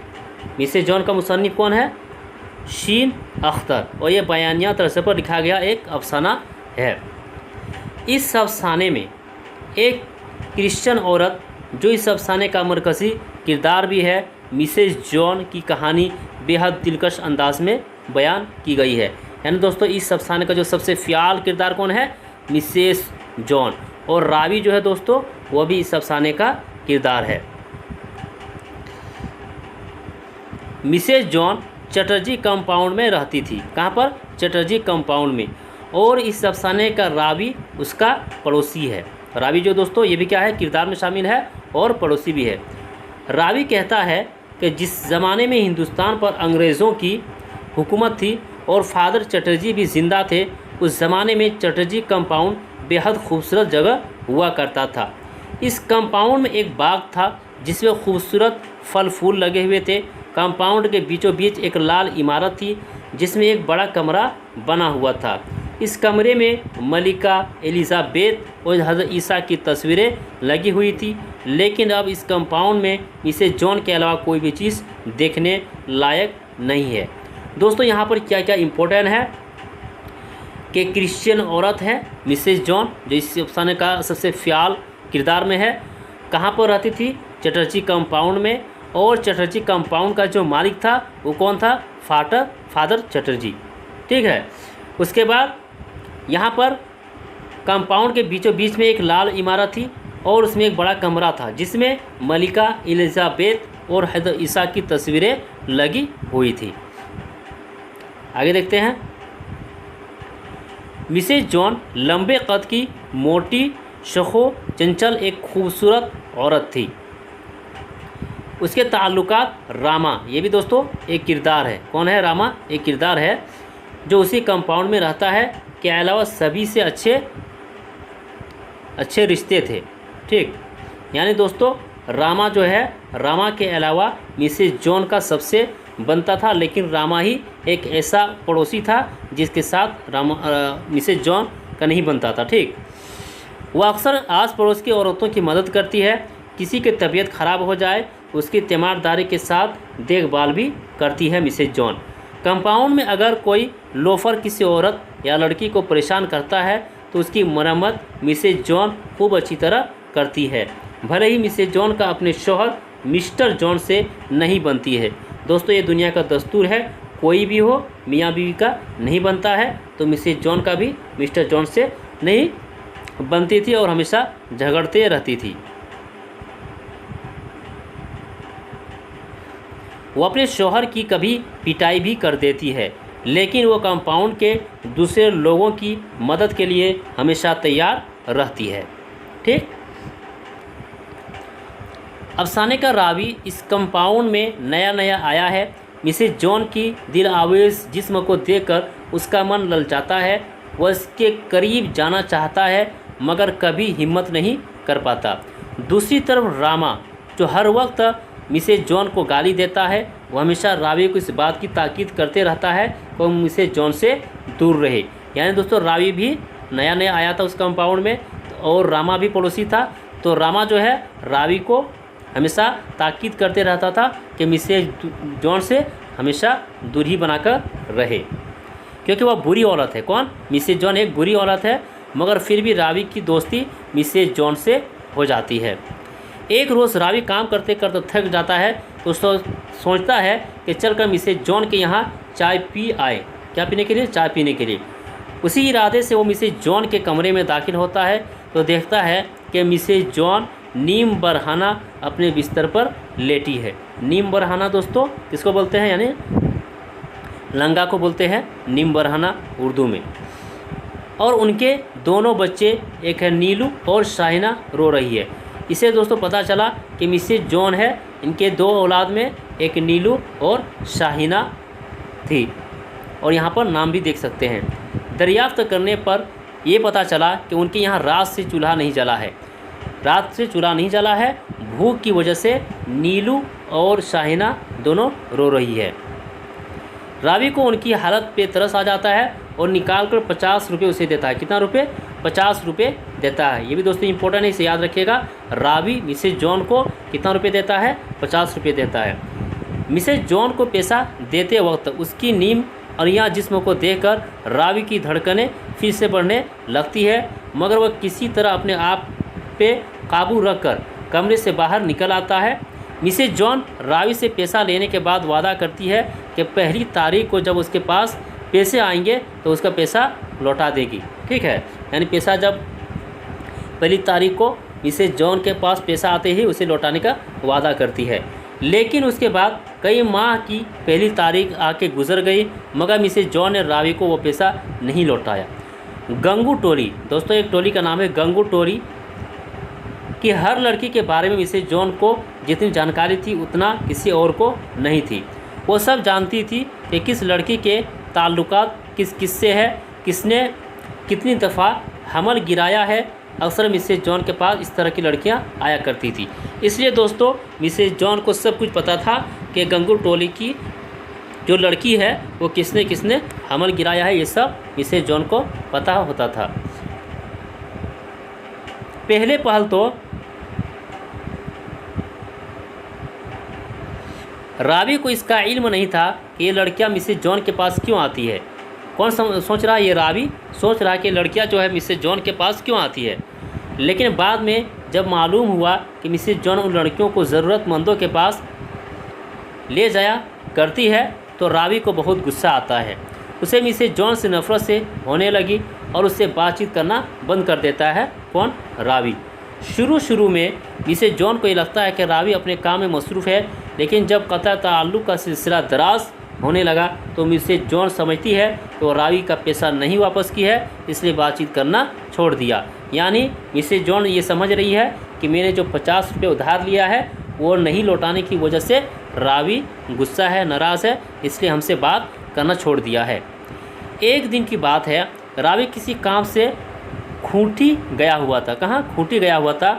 मिसेस जॉन का मुसन्निफ कौन है? शीन अख्तर, और ये बयानिया तर्ज पर लिखा गया एक अफसाना है। इस अफसाने में एक क्रिश्चियन औरत, जो इस अफसाने का मरकज़ी किरदार भी है, मिसेस जॉन की कहानी बेहद दिलकश अंदाज में बयान की गई है। यानी दोस्तों इस अफसाने का जो सबसे फ़ियाल किरदार कौन है? मिसेस जॉन, और रावी जो है दोस्तों वो भी इस अफसाने का किरदार है। मिसेस जॉन चटर्जी कंपाउंड में रहती थी। कहाँ पर? चटर्जी कंपाउंड में। और इस अफसाने का रावी उसका पड़ोसी है। रावी जो दोस्तों ये भी क्या है? किरदार में शामिल है और पड़ोसी भी है। रावी कहता है कि जिस ज़माने में हिंदुस्तान पर अंग्रेज़ों की हुकूमत थी और फादर चटर्जी भी ज़िंदा थे, उस ज़माने में चटर्जी कंपाउंड बेहद खूबसूरत जगह हुआ करता था। इस कंपाउंड में एक बाग था जिसमें खूबसूरत फल फूल लगे हुए थे। कंपाउंड के बीचों बीच एक लाल इमारत थी जिसमें एक बड़ा कमरा बना हुआ था। इस कमरे में मलिका एलिज़ाबेथ और हज़रत ईसा की तस्वीरें लगी हुई थी, लेकिन अब इस कंपाउंड में मिसेस जॉन के अलावा कोई भी चीज़ देखने लायक नहीं है। दोस्तों यहाँ पर क्या क्या इम्पोर्टेंट है कि क्रिश्चियन औरत है मिसेस जॉन, जो इस अफसाने का सबसे फ़ियाल किरदार में है। कहाँ पर रहती थी? चटर्जी कंपाउंड में। और चटर्जी कंपाउंड का जो मालिक था वो कौन था? फादर चटर्जी। ठीक है। उसके बाद यहाँ पर कंपाउंड के बीचों बीच में एक लाल इमारत थी और उसमें एक बड़ा कमरा था जिसमें मलिका एलिज़ाबेथ और हज़रत ईसा की तस्वीरें लगी हुई थी। आगे देखते हैं। मिसेस जॉन लंबे कद की, मोटी, शखो चंचल एक खूबसूरत औरत थी। उसके ताल्लुकात रामा, ये भी दोस्तों एक किरदार है। कौन है? रामा एक किरदार है जो उसी कंपाउंड में रहता है, के अलावा सभी से अच्छे रिश्ते थे। ठीक, यानी दोस्तों रामा जो है, रामा के अलावा मिसेस जॉन का सबसे बनता था, लेकिन रामा ही एक ऐसा पड़ोसी था जिसके साथ मिसेज जॉन का नहीं बनता था। ठीक, वह अक्सर आस पड़ोस की औरतों की मदद करती है, किसी की तबीयत खराब हो जाए उसकी तीमारदारी के साथ देखभाल भी करती है मिसेज जॉन। कंपाउंड में अगर कोई लोफर किसी औरत या लड़की को परेशान करता है तो उसकी मरम्मत मिसेज जॉन खूब अच्छी तरह करती है, भले ही मिसेज जॉन का अपने शौहर मिस्टर जॉन से नहीं बनती है। दोस्तों, ये दुनिया का दस्तूर है, कोई भी हो मियाँ बीवी का नहीं बनता है, तो मिसेज जॉन का भी मिस्टर जॉन से नहीं बनती थी और हमेशा झगड़ते रहती थी। वो अपने शौहर की कभी पिटाई भी कर देती है, लेकिन वो कंपाउंड के दूसरे लोगों की मदद के लिए हमेशा तैयार रहती है। ठीक, अफसाने का रावी इस कंपाउंड में नया नया आया है। मिसेज जॉन की दिल आवेश जिस्म को देखकर उसका मन ललचाता है, वह इसके करीब जाना चाहता है मगर कभी हिम्मत नहीं कर पाता। दूसरी तरफ रामा, जो हर वक्त मिसेज जॉन को गाली देता है, वह हमेशा रावी को इस बात की ताकीद करते रहता है कि वह मिसेज जॉन से दूर रहे। यानी दोस्तों, रावी भी नया नया आया था उस कंपाउंड में और रामा भी पड़ोसी था, तो रामा जो है रावी को हमेशा ताकीद करते रहता था कि मिसेज जॉन से हमेशा दूरी बनाकर रहे, क्योंकि वह बुरी औरत है। कौन? मिसेज जॉन एक बुरी औरत है, मगर फिर भी रावी की दोस्ती मिसेज जॉन से हो जाती है। एक रोज़ रावी काम करते करते थक जाता है तो सोचता है कि चलकर मिसेज जॉन के यहाँ चाय पी आए। क्या पीने के लिए? चाय पीने के लिए। उसी इरादे से वो मिसेज जॉन के कमरे में दाखिल होता है तो देखता है कि मिसेज जॉन नीम बरहाना अपने बिस्तर पर लेटी है। नीम बरहाना दोस्तों किसको बोलते हैं? यानी लंगा को बोलते हैं नीम बरहाना उर्दू में। और उनके दोनों बच्चे, एक है नीलू और शाहिना, रो रही है। इसे दोस्तों पता चला कि मिसेज जॉन है, इनके दो औलाद में एक नीलू और शाहिना थी, और यहाँ पर नाम भी देख सकते हैं। दरियाफ्त करने पर ये पता चला कि उनके यहाँ रात से चूल्हा नहीं जला है। रात से चूल्हा नहीं जला है, भूख की वजह से नीलू और शाहिना दोनों रो रही है। रावी को उनकी हालत पे तरस आ जाता है और निकाल कर 50 रुपये उसे देता है। कितना रुपये? 50 रुपये देता है। ये भी दोस्तों इंपॉर्टेंट है, इसे याद रखिएगा। रावी मिसेज जॉन को कितना रुपये देता है? 50 रुपये देता है। मिसेज जॉन को पैसा देते वक्त उसकी नीम और यहाँ जिस्म को देखकर रावी की धड़कनें फिर से बढ़ने लगती है, मगर वह किसी तरह अपने आप पे काबू रखकर कमरे से बाहर निकल आता है। मिसेज जॉन रावी से पैसा लेने के बाद वादा करती है कि पहली तारीख को जब उसके पास पैसे आएंगे तो उसका पैसा लौटा देगी। ठीक है, यानी पैसा जब पहली तारीख को मिसेज जॉन के पास पैसा आते ही उसे लौटाने का वादा करती है। लेकिन उसके बाद कई माह की पहली तारीख आके गुजर गई, मगर मिसेज जॉन ने रावी को वो पैसा नहीं लौटाया। गंगू टोली, दोस्तों एक टोली का नाम है गंगू टोली, कि हर लड़की के बारे में मिसेज जॉन को जितनी जानकारी थी उतना किसी और को नहीं थी। वो सब जानती थी कि किस लड़की के ताल्लुकात किस से है, किसने कितनी दफ़ा हमल गिराया है। अक्सर मिसेज जॉन के पास इस तरह की लड़कियां आया करती थी। इसलिए दोस्तों मिसेज जॉन को सब कुछ पता था कि गंगू टोली की जो लड़की है वो किसने किसने हमल गिराया है, ये सब मिसेज जॉन को पता होता था। पहले पहल तो रावी को इसका इल्म नहीं था कि ये लड़कियां मिसेज जॉन के पास क्यों आती है। कौन सोच रहा है? ये रावी सोच रहा है कि लड़कियां जो है मिसेज जॉन के पास क्यों आती है। लेकिन बाद में जब मालूम हुआ कि मिसेज जॉन उन लड़कियों को ज़रूरतमंदों के पास ले जाया करती है तो रावी को बहुत गुस्सा आता है। उसे मिसेज जॉन से नफ़रत से होने लगी और उससे बातचीत करना बंद कर देता है। कौन? रावी। शुरू में मिसेज जॉन को ये लगता है कि रावी अपने काम में मसरूफ़ है, लेकिन जब क़त्अ ताल्लुक़ का सिलसिला दराज होने लगा तो मिसेज जॉन समझती है कि वो रावी का पैसा नहीं वापस की है, इसलिए बातचीत करना छोड़ दिया। यानी मिसेज जॉन ये समझ रही है कि मैंने जो 50 रुपये उधार लिया है वो नहीं लौटाने की वजह से रावी गुस्सा है, नाराज़ है, इसलिए हमसे बात करना छोड़ दिया है। एक दिन की बात है, रावी किसी काम से खूंटी गया हुआ था। कहाँ? खूंटी गया हुआ था।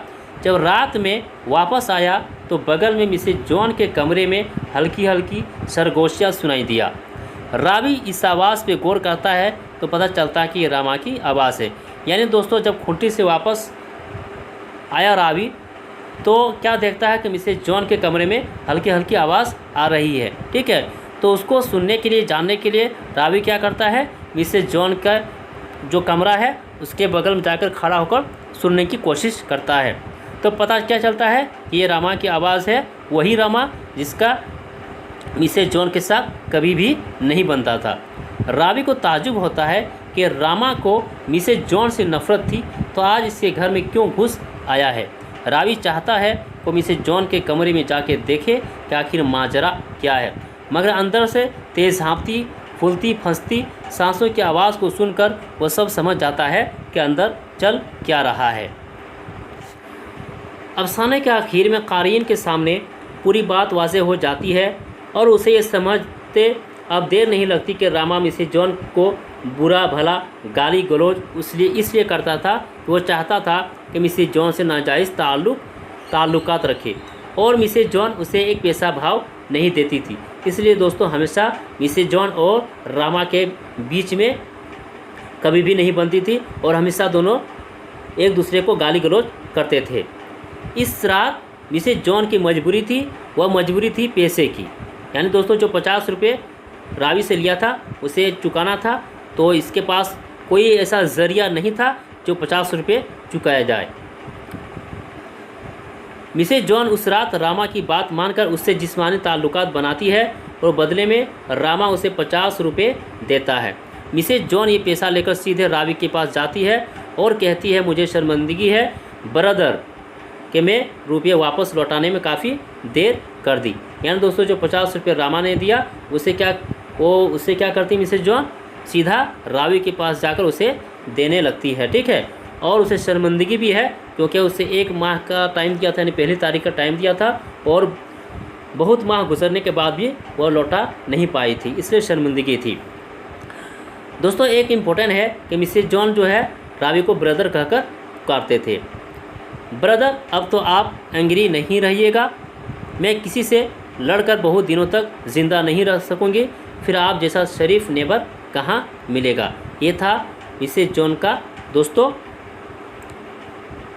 जब रात में वापस आया तो बगल में मिसेज जॉन के कमरे में हल्की हल्की सरगोशियाँ सुनाई दिया। रावी इस आवाज़ पे गौर करता है तो पता चलता है कि ये रामा की आवाज़ है। यानी दोस्तों जब खूंटी से वापस आया रावी तो क्या देखता है कि मिसेज जॉन के कमरे में हल्की हल्की आवाज़ आ रही है। ठीक है, तो उसको सुनने के लिए, जानने के लिए रावी क्या करता है, मिसेज जॉन का जो कमरा है उसके बगल में जाकर खड़ा होकर सुनने की कोशिश करता है। तो पता क्या चलता है कि ये रामा की आवाज़ है, वही रामा जिसका मिसेज जॉन के साथ कभी भी नहीं बनता था। रावी को ताज्जुब होता है कि रामा को मिसेज जॉन से नफ़रत थी तो आज इसके घर में क्यों घुस आया है। रावी चाहता है वो मिसेज जॉन के कमरे में जाके देखे कि आखिर माजरा क्या है, मगर अंदर से तेज़ हाँफती फूलती फंसती सांसों की आवाज़ को सुनकर वो सब समझ जाता है कि अंदर चल क्या रहा है। अफसाने के आखिर में क़ारीन के सामने पूरी बात वाज़ेह हो जाती है और उसे ये समझते अब देर नहीं लगती कि रामा मिसेज जॉन को बुरा भला गाली गलौज इसलिए करता था कि वो चाहता था कि मिसेज जॉन से नाजायज़ ताल्लुकात रखे और मिसेज जॉन उसे एक पैसा भाव नहीं देती थी। इसलिए दोस्तों हमेशा मिसेज जॉन और रामा के बीच में कभी भी नहीं बनती थी और हमेशा दोनों एक दूसरे को गाली गलौज करते थे। इस रात मिसेज जॉन की मजबूरी थी, वह मजबूरी थी पैसे की। यानी दोस्तों जो 50 रुपये रावी से लिया था उसे चुकाना था, तो इसके पास कोई ऐसा ज़रिया नहीं था जो 50 रुपये चुकाया जाए। मिसेज जॉन उस रात रामा की बात मानकर उससे जिस्मानी ताल्लुकात बनाती है और बदले में रामा उसे 50 रुपये देता है। मिसेज जॉन ये पैसा लेकर सीधे रावी के पास जाती है और कहती है मुझे शर्मिंदगी है ब्रदर कि मैं रुपये वापस लौटाने में काफ़ी देर कर दी। यानी दोस्तों जो 50 रुपये रामा ने दिया उससे क्या करती मिसेज जॉन, सीधा रावी के पास जाकर उसे देने लगती है। ठीक है, और उसे शर्मिंदगी भी है क्योंकि उसे 1 माह का टाइम दिया था, यानी पहली तारीख का टाइम दिया था और बहुत माह गुजरने के बाद भी वह लौटा नहीं पाई थी, इसलिए शर्मिंदगी थी। दोस्तों एक इम्पोर्टेंट है कि मिसेज जॉन जो है रावी को ब्रदर कहकर पुकारते थे। ब्रदर अब तो आप एंग्री नहीं रहिएगा, मैं किसी से लड़कर बहुत दिनों तक ज़िंदा नहीं रह सकूँगी, फिर आप जैसा शरीफ नेबर कहाँ मिलेगा। ये था मिसेज जॉन का दोस्तों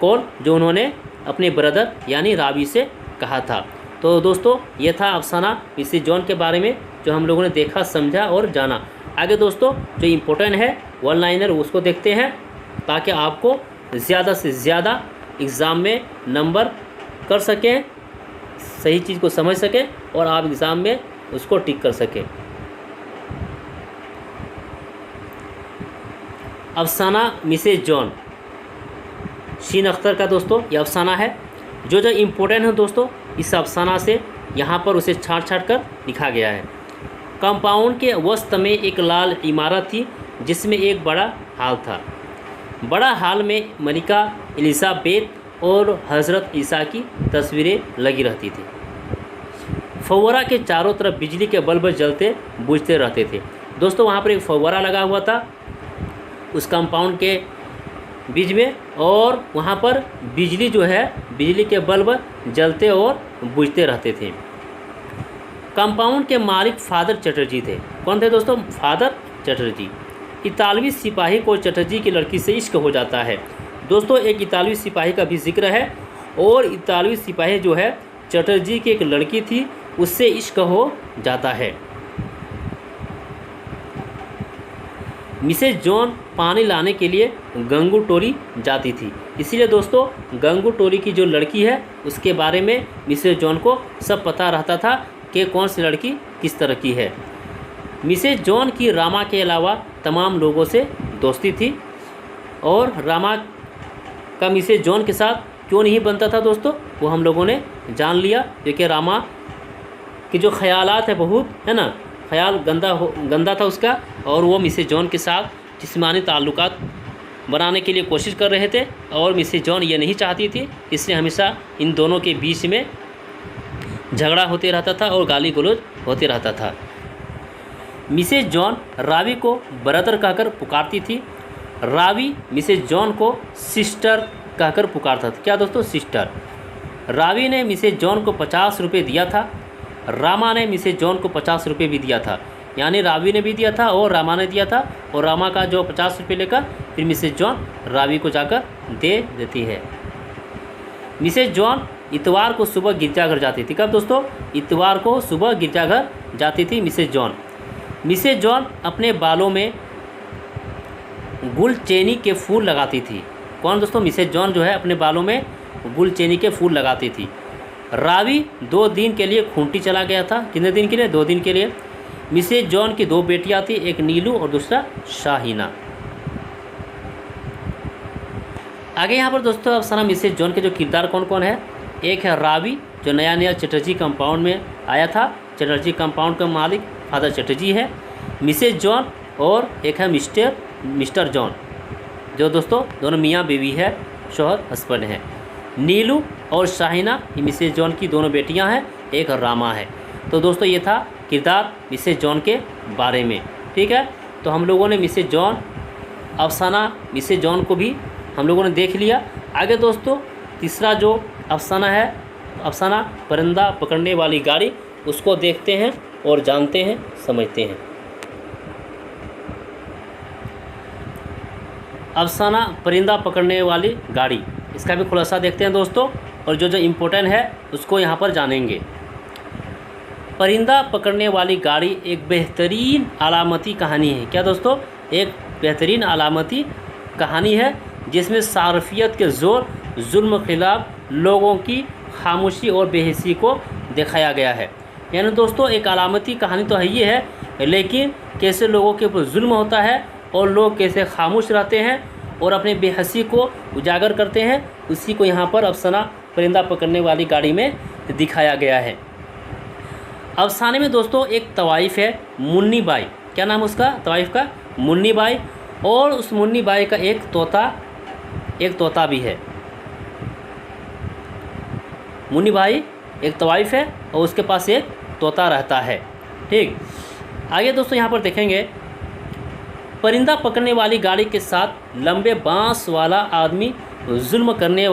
कॉल जो उन्होंने अपने ब्रदर यानी रावी से कहा था। तो दोस्तों ये था अफसाना मिसेज जॉन के बारे में जो हम लोगों ने देखा, समझा और जाना। आगे दोस्तों जो इम्पोर्टेंट है वन लाइनर उसको देखते हैं ताकि आपको ज़्यादा से ज़्यादा एग्ज़ाम में नंबर कर सकें, सही चीज़ को समझ सकें और आप एग्ज़ाम में उसको टिक कर सकें। अफसाना मिसेज जॉन, शीन अख्तर का दोस्तों ये अफसाना है। जो इम्पोर्टेंट है दोस्तों इस अफसाना से यहाँ पर उसे छाँट कर लिखा गया है। कंपाउंड के वस्त में एक लाल इमारत थी जिसमें एक बड़ा हाल था। बड़ा हाल में मलिका एलिज़ाबेथ और हज़रत ईसा की तस्वीरें लगी रहती थी। फव्वारा के चारों तरफ बिजली के बल्ब जलते बुझते रहते थे। दोस्तों वहाँ पर एक फव्वारा लगा हुआ था उस कंपाउंड के बीच में और वहाँ पर बिजली जो है बिजली के बल्ब जलते और बुझते रहते थे। कंपाउंड के मालिक फादर चटर्जी थे। कौन थे दोस्तों? फादर चटर्जी। इतालवी सिपाही को चटर्जी की लड़की से इश्क हो जाता है। दोस्तों एक इतालवी सिपाही का भी जिक्र है और इतालवी सिपाही जो है चटर्जी की एक लड़की थी उससे इश्क हो जाता है। मिसेज जॉन पानी लाने के लिए गंगू टोरी जाती थी, इसीलिए दोस्तों गंगू टोरी की जो लड़की है उसके बारे में मिसेज जॉन को सब पता रहता था कि कौन सी लड़की किस तरह की है। मिसेज जॉन की रामा के अलावा तमाम लोगों से दोस्ती थी और रामा का मिसेज जॉन के साथ क्यों नहीं बनता था दोस्तों वो हम लोगों ने जान लिया, क्योंकि रामा के जो ख्यालात है बहुत है ना, ख्याल गंदा था उसका और वो मिसेज जॉन के साथ जिस्मानी ताल्लुकात बनाने के लिए कोशिश कर रहे थे और मिसेज जॉन ये नहीं चाहती थी, इसलिए हमेशा इन दोनों के बीच में झगड़ा होते रहता था और गाली गलौज होते रहता था। मिसेज जॉन रावी को ब्रदर कहकर पुकारती थी। रावी मिसेज जॉन को सिस्टर कहकर पुकारता था। क्या दोस्तों? सिस्टर। रावी ने मिसेज जॉन को 50 रुपये दिया था। रामा ने मिसेज जॉन को 50 रुपये भी दिया था। यानी रावी ने भी दिया था और रामा ने दिया था, और रामा का जो 50 रुपये लेकर फिर मिसेज जॉन रावी को जाकर दे देती है। मिसेज जॉन इतवार को सुबह गिरजाघर जाती थी। कब दोस्तों? इतवार को सुबह गिरजाघर जाती थी मिसेज जॉन। मिसेज जॉन अपने बालों में गुलचेनी के फूल लगाती थी। कौन दोस्तों? मिसेज जॉन जो है अपने बालों में गुलचेनी के फूल लगाती थी। रावी 2 दिन के लिए खूंटी चला गया था। कितने दिन के लिए? 2 दिन के लिए। मिसेज जॉन की 2 बेटियां थी, एक नीलू और दूसरा शाहीना। आगे यहाँ पर दोस्तों अफसाना मिसेज जॉन के जो किरदार कौन कौन है? एक है रावी, जो नया नया चटर्जी कंपाउंड में आया था। चटर्जी कंपाउंड का मालिक फादर चटर्जी है। मिसेज जॉन और एक है मिस्टर जॉन, जो दोस्तों दोनों मियाँ बीवी है, शोहर हस्बैंड हैं। नीलू और शाहीना ये मिसेज जॉन की दोनों बेटियां हैं, एक रामा है। तो दोस्तों ये था किरदार मिसेज जॉन के बारे में। ठीक है, तो हम लोगों ने मिसेज जॉन, अफसाना मिसेज जॉन को भी हम लोगों ने देख लिया। आगे दोस्तों तीसरा जो अफसाना है, अफसाना परिंदा पकड़ने वाली गाड़ी, उसको देखते हैं और जानते हैं, समझते हैं। अफसाना परिंदा पकड़ने वाली गाड़ी, इसका भी खुलासा देखते हैं दोस्तों, और जो इम्पोर्टेंट है उसको यहाँ पर जानेंगे। परिंदा पकड़ने वाली गाड़ी एक बेहतरीन अलामती कहानी है। क्या दोस्तों? एक बेहतरीन अलामती कहानी है जिसमें सारफियत के ज़ोर, जुल्म खिलाफ लोगों की खामोशी और बेहिसी को दिखाया गया है। यानी दोस्तों एक अलामती कहानी तो है ही है, लेकिन कैसे लोगों के ऊपर जुल्म होता है और लोग कैसे खामोश रहते हैं और अपने बेहसी को उजागर करते हैं, उसी को यहाँ पर अफसाना परिंदा पकड़ने वाली गाड़ी में दिखाया गया है। अफसाने में दोस्तों एक तवाइफ है मुन्नी बाई। क्या नाम उसका? तवाइफ का मुन्नी बाई। और उस मुन्नी बाई का एक तोता भी है। मुन्नी बाई एक तवाइफ है और उसके पास एक तोता रहता है। ठीक, आगे दोस्तों यहाँ पर देखेंगे, परिंदा पकड़ने वाली गाड़ी के साथ लंबे बांस वाला आदमी जुल्म करने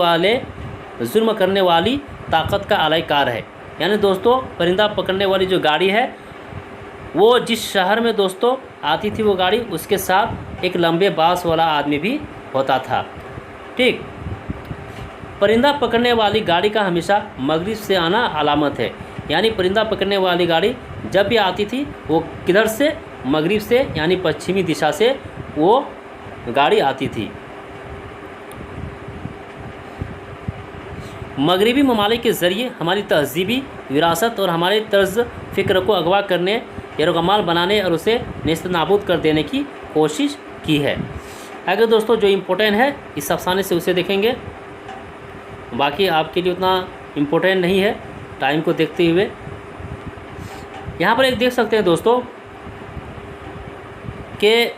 वाली ताकत का अलयकार है। यानी दोस्तों परिंदा पकड़ने वाली जो गाड़ी है, वो जिस शहर में दोस्तों आती थी वो गाड़ी, उसके साथ एक लंबे बांस वाला आदमी भी होता था। ठीक, परिंदा पकड़ने वाली गाड़ी का हमेशा मगरिब से आना अलामत है। यानी परिंदा पकड़ने वाली गाड़ी जब भी आती थी वो किधर से? मगरिब से, यानी पश्चिमी दिशा से वो गाड़ी आती थी। मगरिबी ममालिक के ज़रिए हमारी तहज़ीबी विरासत और हमारे तर्ज़ फ़िक्र को अगवा करने, यरगमाल बनाने और उसे नेस्तनाबूद कर देने की कोशिश की है। अगर दोस्तों जो इम्पोर्टेंट है इस अफसाने से उसे देखेंगे, बाकी आपके लिए उतना इम्पोर्टेंट नहीं है टाइम को देखते हुए। यहाँ पर एक देख सकते हैं दोस्तों कि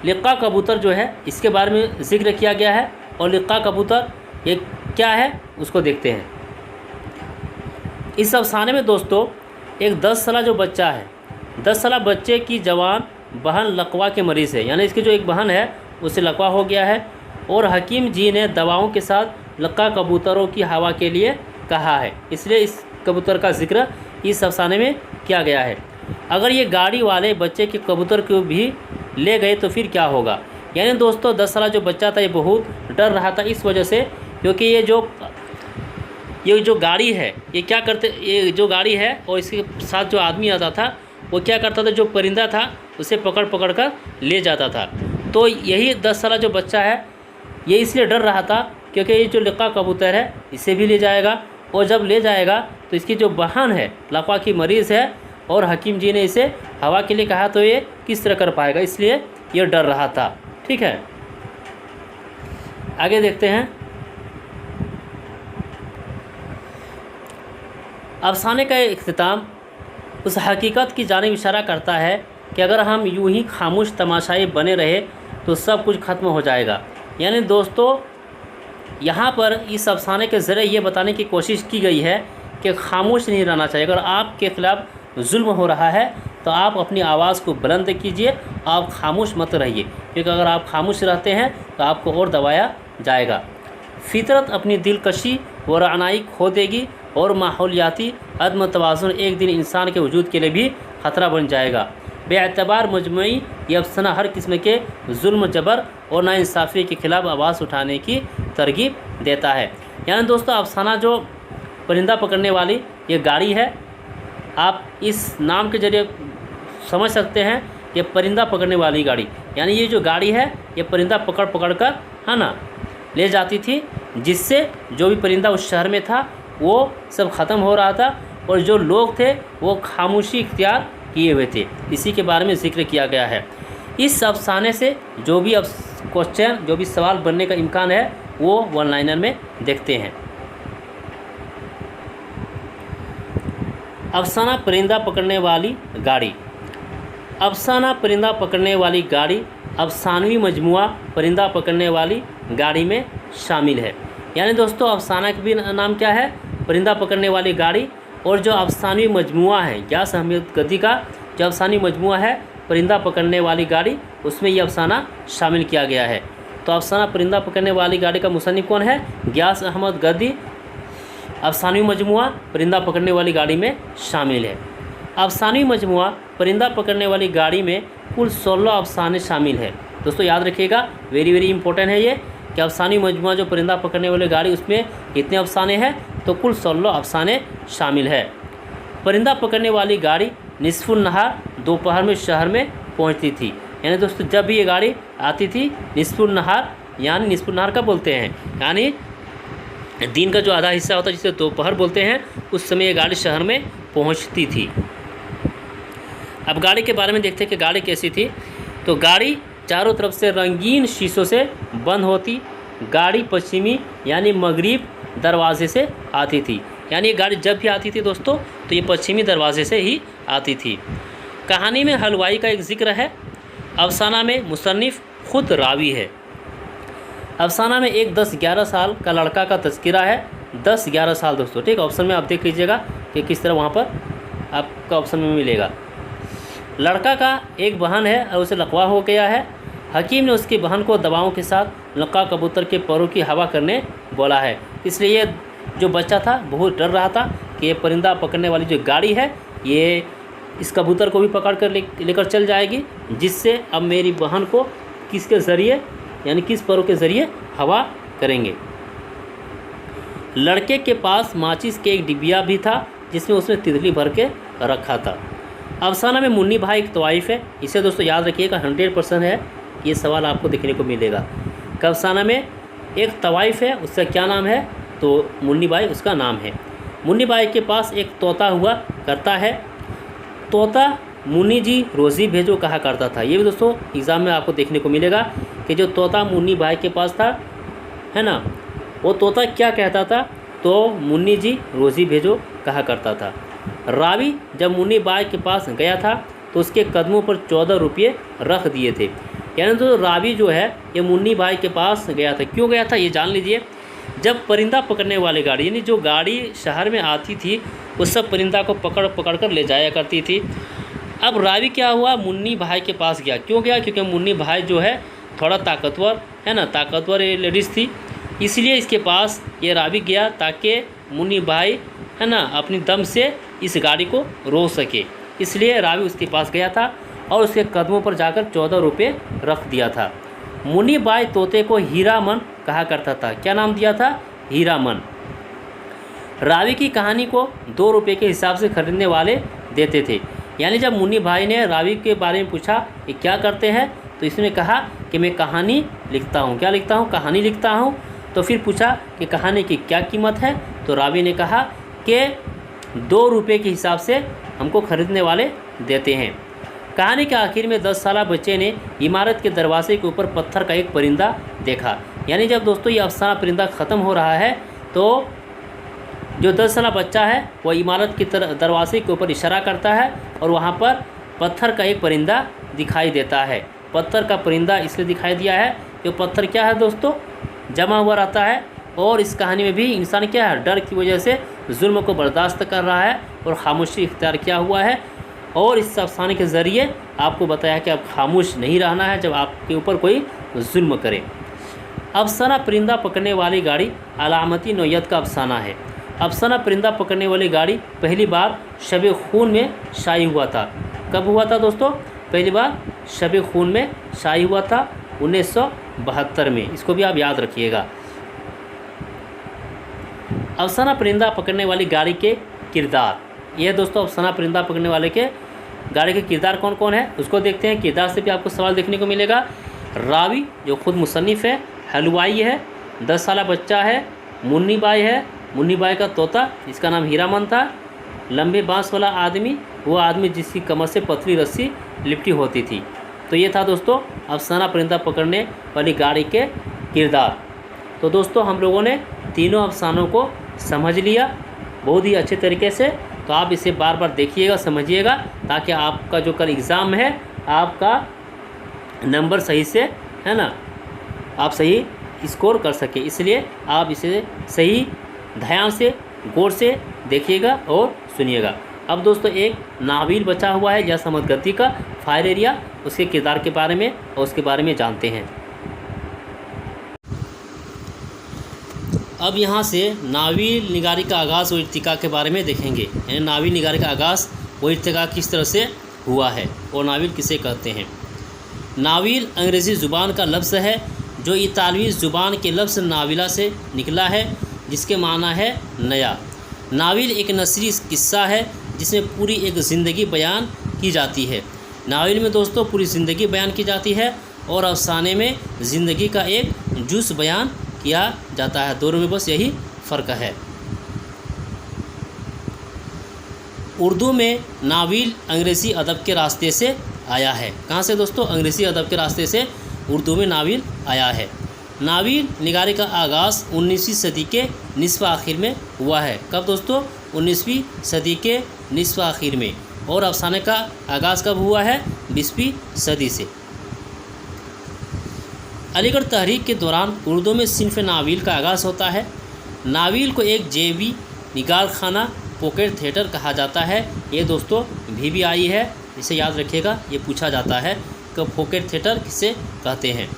लिक्का कबूतर जो है इसके बारे में ज़िक्र किया गया है, और लिक्का कबूतर ये क्या है उसको देखते हैं। इस अफसाने में दोस्तों एक 10 साला जो बच्चा है, 10 साला बच्चे की जवान बहन लकवा के मरीज़ है। यानी इसकी जो एक बहन है उसे लकवा हो गया है, और हकीम जी ने दवाओं के साथ लिक्का कबूतरों की हवा के लिए कहा है, इसलिए इस कबूतर का जिक्र इस अफसाने में किया गया है। अगर ये गाड़ी वाले बच्चे के कबूतर को भी ले गए तो फिर क्या होगा? यानी दोस्तों 10 साला जो बच्चा था ये बहुत डर रहा था इस वजह से, क्योंकि ये जो गाड़ी है ये क्या करते, ये जो गाड़ी है और इसके साथ जो आदमी आता था वो क्या करता था, जो परिंदा था उसे पकड़ पकड़ कर ले जाता था। तो यही 10 साला जो बच्चा है ये इसलिए डर रहा था क्योंकि ये जो लिक्का कबूतर है इसे भी ले जाएगा, और जब ले जाएगा तो इसकी जो बहन है लकवा की मरीज़ है और हकीम जी ने इसे हवा के लिए कहा, तो ये किस तरह कर पाएगा, इसलिए ये डर रहा था। ठीक है, आगे देखते हैं। अफसाने का इख्तिताम उस हकीकत की जानिब इशारा करता है कि अगर हम यूं ही खामोश तमाशाई बने रहे तो सब कुछ ख़त्म हो जाएगा। यानी दोस्तों यहाँ पर इस अफसाने के ज़रिए ये बताने की कोशिश की गई है कि खामोश नहीं रहना चाहिए। अगर आपके ख़िलाफ़ जुल्म हो रहा है तो आप अपनी आवाज़ को बुलंद कीजिए, आप खामोश मत रहिए, क्योंकि अगर आप खामोश रहते हैं तो आपको और दबाया जाएगा। फितरत अपनी दिलकशी व रानाई खो देगी और माहौलियाती अदम तवाज़ुन एक दिन इंसान के वजूद के लिए भी ख़तरा बन जाएगा। बेअतबार मजमुई ये अफसाना हर किस्म के जुल्म जबर और नाइंसाफ़ी के ख़िलाफ़ आवाज़ उठाने की तरगीब देता है। यानी दोस्तों अफसाना जो परिंदा पकड़ने वाली ये गाड़ी है, आप इस नाम के ज़रिए समझ सकते हैं ये परिंदा पकड़ने वाली गाड़ी, यानी ये जो गाड़ी है ये परिंदा पकड़ पकड़ कर है ना ले जाती थी, जिससे जो भी परिंदा उस शहर में था वो सब ख़त्म हो रहा था और जो लोग थे वो खामोशी इख्तियार किए हुए थे। इसी के बारे में जिक्र किया गया है। इस अफसाने से जो भी क्वेश्चन, जो भी सवाल बनने का इम्कान है वो वन लाइनर में देखते हैं। अफसाना परिंदा पकड़ने वाली गाड़ी। अफसाना परिंदा पकड़ने वाली गाड़ी अफसानवी मजमुआ परिंदा पकड़ने वाली गाड़ी में शामिल है। यानी दोस्तों अफसाना का भी नाम क्या है, परिंदा पकड़ने वाली गाड़ी, और जो अफसानवी मजमुआ है ग्यास अहमद गद्दी का जो अफसानी मजमुआ है परिंदा पकड़ने वाली गाड़ी, उसमें यह अफसाना शामिल किया गया है। तो अफसाना परिंदा पकड़ने वाली गाड़ी का मुसन्निफ कौन है? ग्यास अहमद गद्दी। अफसानवी मजमुआ परिंदा पकड़ने वाली गाड़ी में शामिल है। अफसानवी मजमुआ परिंदा पकड़ने वाली गाड़ी में कुल 16 अफसाने शामिल है। दोस्तों याद रखिएगा, वेरी वेरी इंपॉर्टेंट है ये कि अफसानवी मजमुआ जो परिंदा पकड़ने वाली गाड़ी उसमें कितने अफसाने हैं, तो कुल 16 अफसाने शामिल है। परिंदा पकड़ने वाली गाड़ी निस्फुन नहार दोपहर में शहर में पहुंचती थी। यानी दोस्तों जब भी ये गाड़ी आती थी निस्फुन नहार, यानी निस्फुन नहार का बोलते हैं, यानी दिन का जो आधा हिस्सा होता है जिसे दोपहर बोलते हैं, उस समय ये गाड़ी शहर में पहुंचती थी। अब गाड़ी के बारे में देखते हैं कि गाड़ी कैसी थी। तो गाड़ी चारों तरफ से रंगीन शीशों से बंद होती। गाड़ी पश्चिमी यानी मगरिब दरवाजे से आती थी। यानी ये गाड़ी जब भी आती थी दोस्तों तो ये पश्चिमी दरवाजे से ही आती थी। कहानी में हलवाई का एक जिक्र है। अफसाना में मुसन्निफ खुद रावी है। अफसाना में एक 10-11 साल का लड़का का तज़किरा है। 10-11 साल दोस्तों, ठीक। ऑप्शन में आप देख लीजिएगा कि किस तरह वहाँ पर आपका ऑप्शन में मिलेगा। लड़का का एक बहन है और उसे लकवा हो गया है। हकीम ने उसकी बहन को दवाओं के साथ लक्का कबूतर के परों की हवा करने बोला है। इसलिए ये जो बच्चा था बहुत डर रहा था कि ये परिंदा पकड़ने वाली जो गाड़ी है ये इस कबूतर को भी पकड़ कर लेकर चल जाएगी, जिससे अब मेरी बहन को किसके ज़रिए यानी किस परों के ज़रिए हवा करेंगे। लड़के के पास माचिस के एक डिबिया भी था जिसमें उसने तितली भर के रखा था। अफसाना में मुन्नी भाई एक तवाइफ है। इसे दोस्तों याद रखिएगा, 100% है ये सवाल आपको देखने को मिलेगा। अफसाना में एक तवाइफ है, उसका क्या नाम है? तो मुन्नी भाई उसका नाम है। मुन्नी भाई के पास एक तोता हुआ करता है। तोता मुन्नी जी रोज़ी भेजो कहा करता था। ये भी दोस्तों एग्ज़ाम में आपको देखने को मिलेगा कि जो तोता मुन्नी भाई के पास था, है ना, वो तोता क्या कहता था? तो मुन्नी जी रोज़ी भेजो कहा करता था। रावी जब मुन्नी बाई के पास गया था तो उसके कदमों पर 14 रुपये रख दिए थे। यानी तो रावी जो है ये मुन्नी भाई के पास गया था। क्यों गया था ये जान लीजिए। जब परिंदा पकड़ने वाली गाड़ी यानी जो गाड़ी शहर में आती थी वो सब परिंदा को पकड़ पकड़ कर ले जाया करती थी। अब रावी क्या हुआ, मुन्नी भाई के पास गया। क्यों गया? क्योंकि मुन्नी भाई जो है थोड़ा ताकतवर है ना, ताकतवर लेडीज़ थी, इसलिए इसके पास ये रावी गया ताकि मुन्नी भाई है ना अपनी दम से इस गाड़ी को रोक सके। इसलिए रावी उसके पास गया था और उसके कदमों पर जाकर 14 रुपये रख दिया था। मुन्नी बाई तोते को हीरामन कहा करता था। क्या नाम दिया था? हीरामन। रावी की कहानी को 2 रुपये के हिसाब से खरीदने वाले देते थे। यानी जब मुन्नी भाई ने रावी के बारे में पूछा कि क्या करते हैं, तो इसने कहा कि मैं कहानी लिखता हूँ। क्या लिखता हूँ? कहानी लिखता हूँ। तो फिर पूछा कि कहानी की क्या कीमत है, तो रावी ने कहा कि 2 रुपये के हिसाब से हमको ख़रीदने वाले देते हैं। कहानी के आखिर में 10 साला बच्चे ने इमारत के दरवाजे के ऊपर पत्थर का एक परिंदा देखा। यानी जब दोस्तों ये अफसाना परिंदा ख़त्म हो रहा है तो जो 10 साला बच्चा है वह इमारत के दरवाजे के ऊपर इशारा करता है और वहाँ पर पत्थर का एक परिंदा दिखाई देता है। पत्थर का परिंदा इसलिए दिखाई दिया है कि पत्थर क्या है दोस्तों, जमा हुआ रहता है। और इस कहानी में भी इंसान क्या है, डर की वजह से जुल्म को बर्दाश्त कर रहा है और खामोशी इख्तियार किया हुआ है। और इस अफसाने के ज़रिए आपको बताया कि अब खामोश नहीं रहना है जब आपके ऊपर कोई जुल्म करे। अफसाना परिंदा पकड़ने वाली गाड़ी अलामती नौयत का अफसाना है। अफसाना परिंदा पकड़ने वाली गाड़ी पहली बार शब खून में शाई हुआ था। कब हुआ था दोस्तों? पहली बार शब खून में शाई हुआ था 1972 में। इसको भी आप याद रखिएगा। अफसाना परिंदा पकड़ने वाली गाड़ी के किरदार, ये दोस्तों अफसाना परिंदा पकड़ने वाले के गाड़ी के किरदार कौन कौन है उसको देखते हैं। किरदार से भी आपको सवाल देखने को मिलेगा। रावी जो खुद मुसन्निफ़ है, हलवाई है, 10 साला बच्चा है, मुन्नी बाई है, मुन्नी बाई का तोता जिसका नाम हीरामन था, लंबे बांस वाला आदमी, वो आदमी जिसकी कमर से पतली रस्सी लिपटी होती थी। तो ये था दोस्तों अफसाना परिंदा पकड़ने वाली गाड़ी के किरदार। तो दोस्तों हम लोगों ने तीनों अफसानों को समझ लिया बहुत ही अच्छे तरीके से। तो आप इसे बार बार देखिएगा, समझिएगा, ताकि आपका जो कल एग्ज़ाम है आपका नंबर सही से, है ना, आप सही स्कोर कर सके। इसलिए आप इसे सही ध्यान से गौर से देखिएगा और सुनिएगा। अब दोस्तों एक नावील बचा हुआ है या समझ गति का फायर एरिया, उसके किरदार के बारे में और उसके बारे में जानते हैं। अब यहाँ से नावील निगारी का आगाज़ व इर्तिका के बारे में देखेंगे। यानी नावील निगारी का आगाज़ व इर्तिका किस तरह से हुआ है और नावील किसे कहते हैं। नावील अंग्रेज़ी ज़ुबान का लफ्ज़ है जो इतालवी ज़ुबान के लफ्ज़ नाविला से निकला है, जिसके माना है नया। नावील एक नसरी किस्सा है जिसमें पूरी एक ज़िंदगी बयान की जाती है। नावील में दोस्तों पूरी ज़िंदगी बयान की जाती है और अफसाने में ज़िंदगी का एक जुज़ बयान किया जाता है। दोनों में बस यही फ़र्क है। उर्दू में नावील अंग्रेज़ी अदब के रास्ते से आया है। कहाँ से दोस्तों? अंग्रेज़ी अदब के रास्ते से उर्दू में नावील आया है। नावील निगारी का आगाज़ 19वीं सदी के निस्फ़ आखिर में हुआ है। कब दोस्तों? 19वीं सदी के निस्फ़ आखिर में। और अफसाने का आगाज़ कब हुआ है? 20वीं सदी से। अलीगढ़ तहरीक के दौरान उर्दू में सिन्फ़ नावील का आगाज़ होता है। नावील को एक जेबी निगार खाना पॉकेट थिएटर कहा जाता है। ये दोस्तों भी आई है, इसे याद रखिएगा, ये पूछा जाता है कि पॉकेट थिएटर किसे कहते हैं।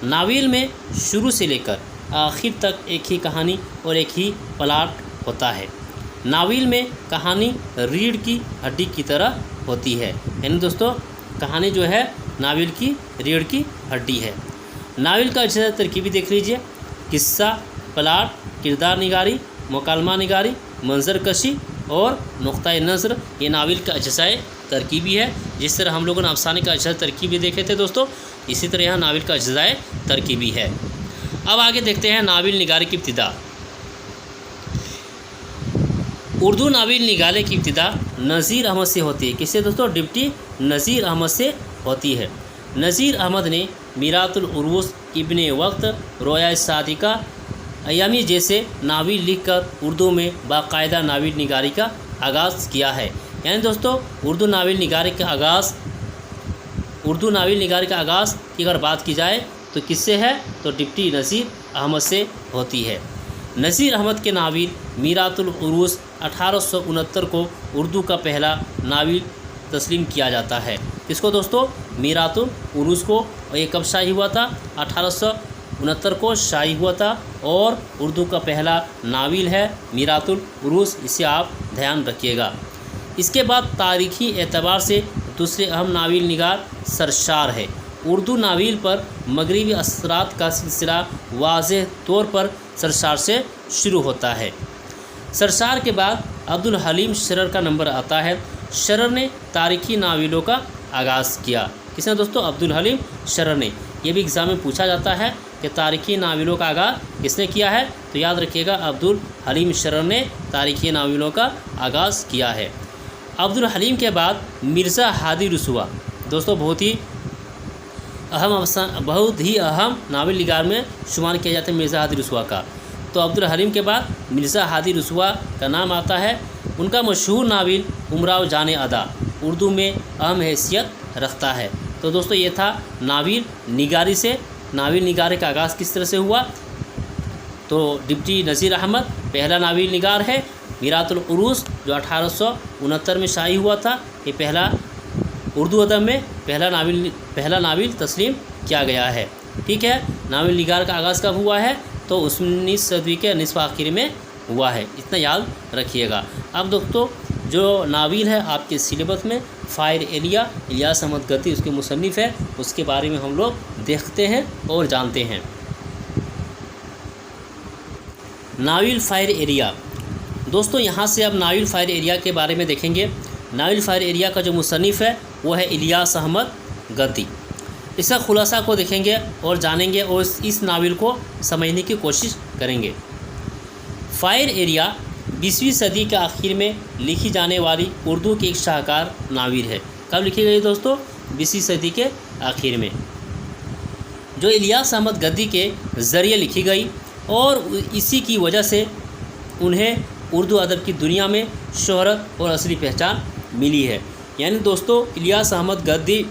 नावील में शुरू से लेकर आखिर तक एक ही कहानी और एक ही प्लॉट होता है। नावील में कहानी रीढ़ की हड्डी की तरह होती है। यानी दोस्तों कहानी जो है नावील की रीढ़ की हड्डी है। नावील का अज्जा तरकीबी देख लीजिए। किस्सा, प्लॉट, किरदार निगारी, मुकालमा निगारी, मंजर कशी और नुक्ता नज़र, ये नावील का अज्जा तरकीबी है। जिस तरह हम लोगों ने अफसाने का अज्जा तरकीबी देखे थे दोस्तों, इसी तरह यहाँ नावील का अज्जा तरकीबी है। अब आगे देखते हैं नावील निगारी की इब्तिदा। उर्दू नावील निगारे की इब्तिदा नज़ीर अहमद से होती है। किससे दोस्तों? डिप्टी नज़ीर अहमद से होती है। नज़ीर अहमद ने मीरातुल उरूस, इब्ने वक्त, रोया सादिका, अयामी जैसे नावील लिखकर उर्दू में बाकायदा नावील निगारी का आगाज़ किया है। यानी दोस्तों उर्दू नावील निगारी का आगाज़ की अगर बात की जाए तो किससे है? तो डिप्टी नज़ीर अहमद से होती है। नज़ीर अहमद के नावील मीरातुल उरूस 1869 को उर्दू का पहला नावील तस्लीम किया जाता है। किसको दोस्तों? मीरातुल उरूस को। और ये कब शाही हुआ था? 1869 को शाही हुआ था और उर्दू का पहला नावील है मीरातुल उरूस, इसे आप ध्यान रखिएगा। इसके बाद तारीख़ी एतबार से दूसरे अहम नावील निगार सरशार है। उर्दू नावील पर मगरिबी असरात का सिलसिला वाज़ेह तौर पर सरशार से शुरू होता है। सरशार के बाद अब्दुल हलीम शरर का नंबर आता है। शरर ने तारीख़ी नावीलों का आगाज़ किया। किसने दोस्तों? अब्दुल हलीम शरर ने। यह भी एग्ज़ाम में पूछा जाता है कि तारीख़ी नावीलों का आगाज़ किसने किया है? तो याद रखिएगा अब्दुल हलीम शरर ने तारीख़ी नावीलों का आगाज़ किया है। अब्दुल हलीम के बाद मिर्ज़ा हादी रसूआ दोस्तों बहुत ही अहम नावील निगार में शुमार किया जाता है मिर्ज़ा हादी रसूआ का। तो अब्दुल हलीम के बाद मिर्ज़ा हादी रसूआ का नाम आता है। उनका मशहूर नावील उमराव जाने अदा उर्दू में अहम हैसियत रखता है। तो दोस्तों ये था नावील निगारी से। नावील निगारे का आगाज़ किस तरह से हुआ? तो डिप्टी नज़ीर अहमद पहला नावील निगार है। मीरातुल उरूस जो 1869 में शाही हुआ था, ये पहला उर्दू अदब में पहला नावील तस्लीम किया गया है। ठीक है। नावल निगार का आगाज़ कब हुआ है? तो 19वीं सदी के निसफ आखिर में हुआ है, इतना याद रखिएगा। अब दोस्तों जो नावल है आपके सिलेबस में फायर एरिया, इलियास अहमद गद्दी उसके मुसन्निफ़ है, उसके बारे में हम लोग देखते हैं और जानते हैं। नावल फायर एरिया, दोस्तों यहाँ से अब नावल फायर एरिया के बारे में देखेंगे। नावल फायर एरिया का जो मुसन्निफ़ है वो है इलियास अहमद गद्दी। इसका खुलासा को देखेंगे और जानेंगे और इस नावल को समझने की कोशिश करेंगे। फायर एरिया 20वीं सदी के आखिर में लिखी जाने वाली उर्दू की एक शाहकार नावल है। कब लिखी गई दोस्तों? 20वीं सदी के आखिर में, जो इलियास अहमद गद्दी के ज़रिए लिखी गई और इसी की वजह से उन्हें उर्दू अदब की दुनिया में शोहरत और असली पहचान मिली है। यानी दोस्तों इलियास अहमद गद्दी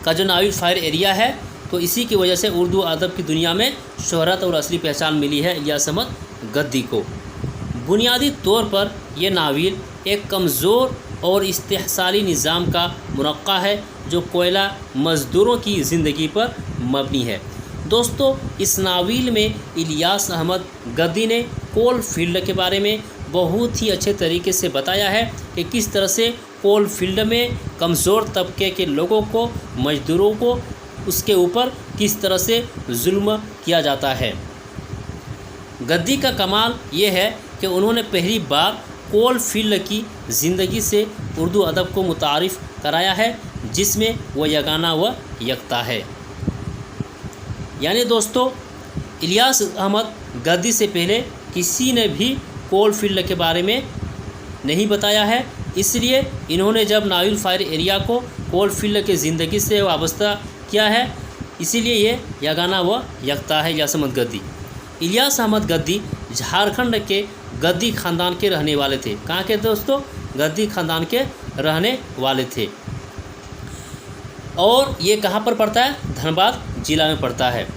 का जो नावल फायर एरिया है, तो इसी की वजह से उर्दू अदब की दुनिया में शोहरत और असली पहचान मिली है इलियास अहमद गद्दी को। बुनियादी तौर पर यह नावल एक कमज़ोर और इस्तेहसाली निज़ाम का मुनक्का है जो कोयला मज़दूरों की ज़िंदगी पर मबनी है। दोस्तों इस नावल में इलियास अहमद गद्दी ने कोल फील्ड के बारे में बहुत ही अच्छे तरीके से बताया है कि किस तरह से कोल फील्ड में कमज़ोर तबके के लोगों को, मज़दूरों को, उसके ऊपर किस तरह से जुल्म किया जाता है। गद्दी का कमाल ये है कि उन्होंने पहली बार कोल फील्ड की ज़िंदगी से उर्दू अदब को मुतारिफ़ कराया है, जिसमें वह यगाना व यकता है। यानी दोस्तों इलियास अहमद गद्दी से पहले किसी ने भी कोल फील्ड के बारे में नहीं बताया है, इसलिए इन्होंने जब नावल फायर एरिया को कोल फील्ड के ज़िंदगी से वाबस्ता किया है, इसीलिए ये यगाना व यकता है इलियास अहमद गद्दी। इलियास अहमद गद्दी झारखंड के गद्दी ख़ानदान के रहने वाले थे। कहाँ के दोस्तों? गद्दी ख़ानदान के रहने वाले थे। और ये कहाँ पर पड़ता है? धनबाद जिला में पड़ता है।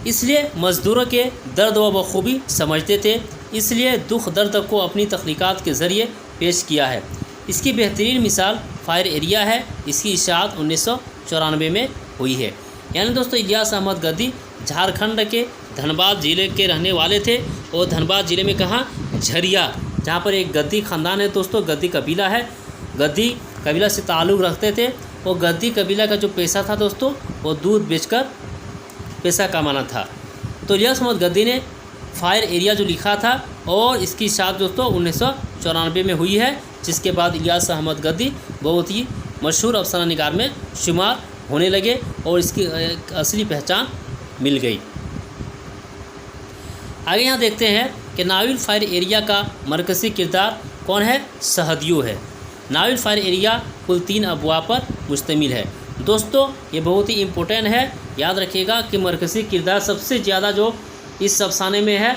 इसलिए मज़दूरों के दर्द व बखूबी समझते थे, इसलिए दुख दर्द को अपनी तख्लीक़ात के ज़रिए पेश किया है। इसकी बेहतरीन मिसाल फायर एरिया है। इसकी इशाअत 1994 में हुई है। यानी दोस्तों इलियास अहमद गद्दी झारखंड के धनबाद ज़िले के रहने वाले थे और धनबाद ज़िले में कहाँ? झरिया, जहाँ पर एक गद्दी ख़ानदान है दोस्तों, गद्दी कबीला है। गद्दी कबीला से ताल्लुक़ रखते थे और गद्दी कबीला का जो पेशा था दोस्तों वो दूध बेचकर पैसा कमाना था। तो इलियास अहमद गद्दी ने फायर एरिया जो लिखा था और इसकी इशाअत दोस्तों 1994 में हुई है, जिसके बाद इलियास अहमद गद्दी बहुत ही मशहूर अफसाना निगार में शुमार होने लगे और इसकी असली पहचान मिल गई। आगे यहाँ देखते हैं कि नावल फायर एरिया का मरकज़ी किरदार कौन है? सहदियो है। नावल फायर एरिया कुल 3 अबवाब पर मुश्तमिल है। दोस्तों ये बहुत ही इम्पोर्टेंट है, याद रखिएगा कि मरकज़ी किरदार सबसे ज़्यादा जो इस अफसाने में है,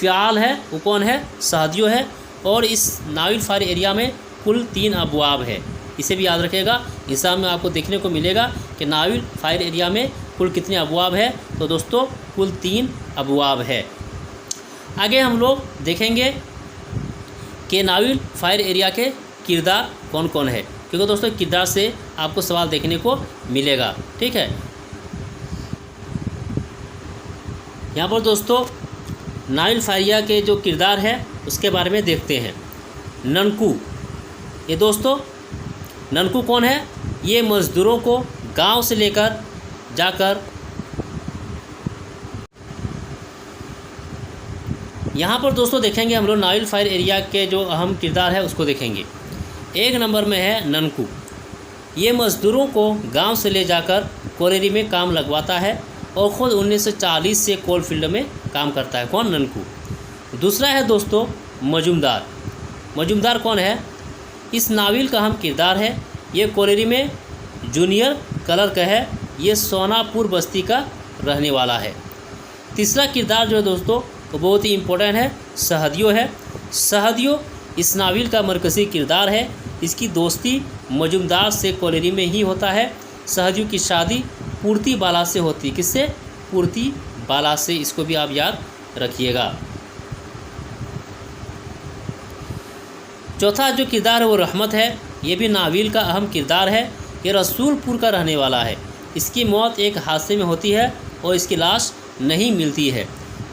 फ़ियाल है, वो कौन है? सहदियो है। और इस नावल फायर एरिया में कुल 3 अबवाब है, इसे भी याद रखिएगा। हिसाब में आपको देखने को मिलेगा कि नावल फायर एरिया में कुल कितने अबवाब है, तो दोस्तों कुल 3 अबवाब है। आगे हम लोग देखेंगे कि नावल फायर एरिया के किरदार कौन कौन है, क्योंकि दोस्तों किरदार से आपको सवाल देखने को मिलेगा। ठीक है, यहाँ पर दोस्तों नावल फायर एरिया के जो किरदार है उसके बारे में देखते हैं। ननकू, ये दोस्तों ननकू कौन है? ये मज़दूरों को गांव से लेकर जाकर यहाँ पर दोस्तों देखेंगे हम लोग नावल फायर एरिया के जो अहम किरदार है उसको देखेंगे। 1 नंबर में है ननकू। ये मज़दूरों को गांव से ले जाकर कोरेरी में काम लगवाता है और ख़ुद 1940 से कोल फील्ड में काम करता है। कौन? ननकू। दूसरा है दोस्तों मजूमदार। मजूमदार कौन है? इस नावल का अहम किरदार है। ये कोरेरी में जूनियर क्लर्क है। ये सोनापुर बस्ती का रहने वाला है। तीसरा किरदार जो है दोस्तों वो बहुत ही इम्पोर्टेंट है, सहदियो है। सहदियो इस नावल का मरकज़ी किरदार है। इसकी दोस्ती मजूमदार से कोरेरी में ही होता है। सहदियो की शादी पूर्ति बाला से होती है। किससे? पूर्ति बाला से। इसको भी आप याद रखिएगा। चौथा जो किरदार है वो रहमत है। ये भी नावल का अहम किरदार है। ये रसूलपुर का रहने वाला है। इसकी मौत एक हादसे में होती है और इसकी लाश नहीं मिलती है।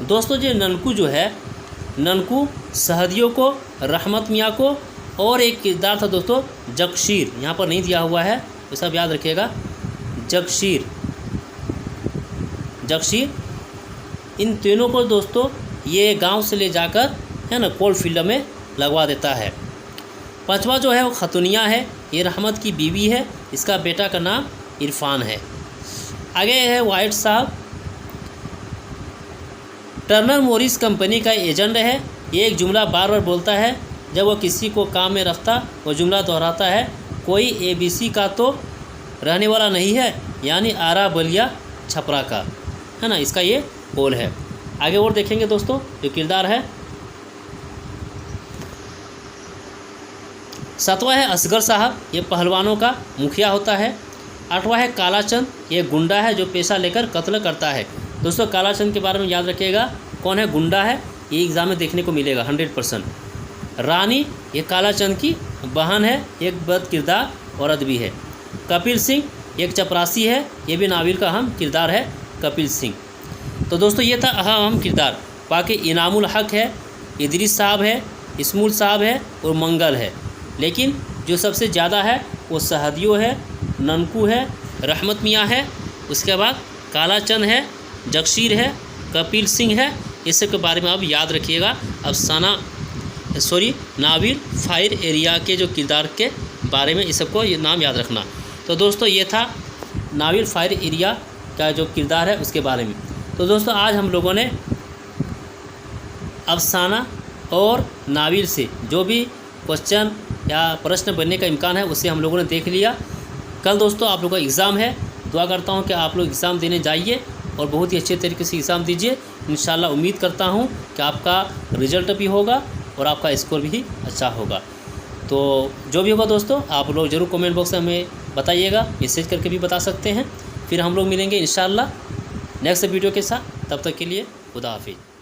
दोस्तों जो ननकू जो है, ननकू सहदियों को, रहमत मियाँ को, और एक किरदार था दोस्तों जगशीर, यहाँ पर नहीं दिया हुआ है तो सब याद रखिएगा, जगशीर, इन तीनों को दोस्तों ये गांव से ले जाकर है ना कोल फील्ड में लगवा देता है। पांचवा जो है वो खतुनिया है, ये रहमत की बीवी है, इसका बेटा का नाम इरफान है। आगे है वाइट साहब, टर्नर मोरिस कंपनी का एजेंट है। ये एक जुमला बार बार बोलता है, जब वो किसी को काम में रखता वो जुमला दोहराता है, कोई ABC का तो रहने वाला नहीं है, यानी आरा बलिया छपरा का, है ना, इसका ये बोल है। आगे और देखेंगे दोस्तों जो किरदार है। 7वां है असगर साहब, ये पहलवानों का मुखिया होता है। 8वां है कालाचंद, ये गुंडा है जो पेशा लेकर कत्ल करता है। दोस्तों कालाचंद के बारे में याद रखिएगा, कौन है, गुंडा है, ये एग्ज़ाम में देखने को मिलेगा 100%। रानी, ये कालाचंद की बहन है, एक बद किरदार औरत भी है। कपिल सिंह, एक चपरासी है, ये भी नावल का अहम किरदार है, कपिल सिंह। तो दोस्तों ये था अहम किरदार। बाकी इनामुल हक है, इदरीस साहब है, इस्मुल साहब है और मंगल है, लेकिन जो सबसे ज़्यादा है वो सहदियों है, ननकू है, रहमत मियाँ है, उसके बाद कालाचंद है, जगशीर है, कपिल सिंह है। इस सब के बारे में आप याद रखिएगा। नाविल फायर एरिया के जो किरदार के बारे में इस सबको ये नाम याद रखना। तो दोस्तों ये था नाविल फायर एरिया का जो किरदार है उसके बारे में। तो दोस्तों आज हम लोगों ने अफसाना और नाविल से जो भी क्वेश्चन या प्रश्न बनने का इम्कान है उसे हम लोगों ने देख लिया। कल दोस्तों आप लोगों का एग्ज़ाम है, दुआ करता हूं कि आप लोग एग्ज़ाम देने जाइए और बहुत ही अच्छे तरीके से एग्ज़ाम दीजिए। इंशाल्लाह उम्मीद करता हूं कि आपका रिज़ल्ट भी होगा और आपका स्कोर भी अच्छा होगा। तो जो भी होगा दोस्तों आप लोग ज़रूर कमेंट बॉक्स में हमें बताइएगा, मैसेज करके भी बता सकते हैं। फिर हम लोग मिलेंगे इंशाल्लाह नेक्स्ट वीडियो के साथ। तब तक के लिए खुदा हाफिज़।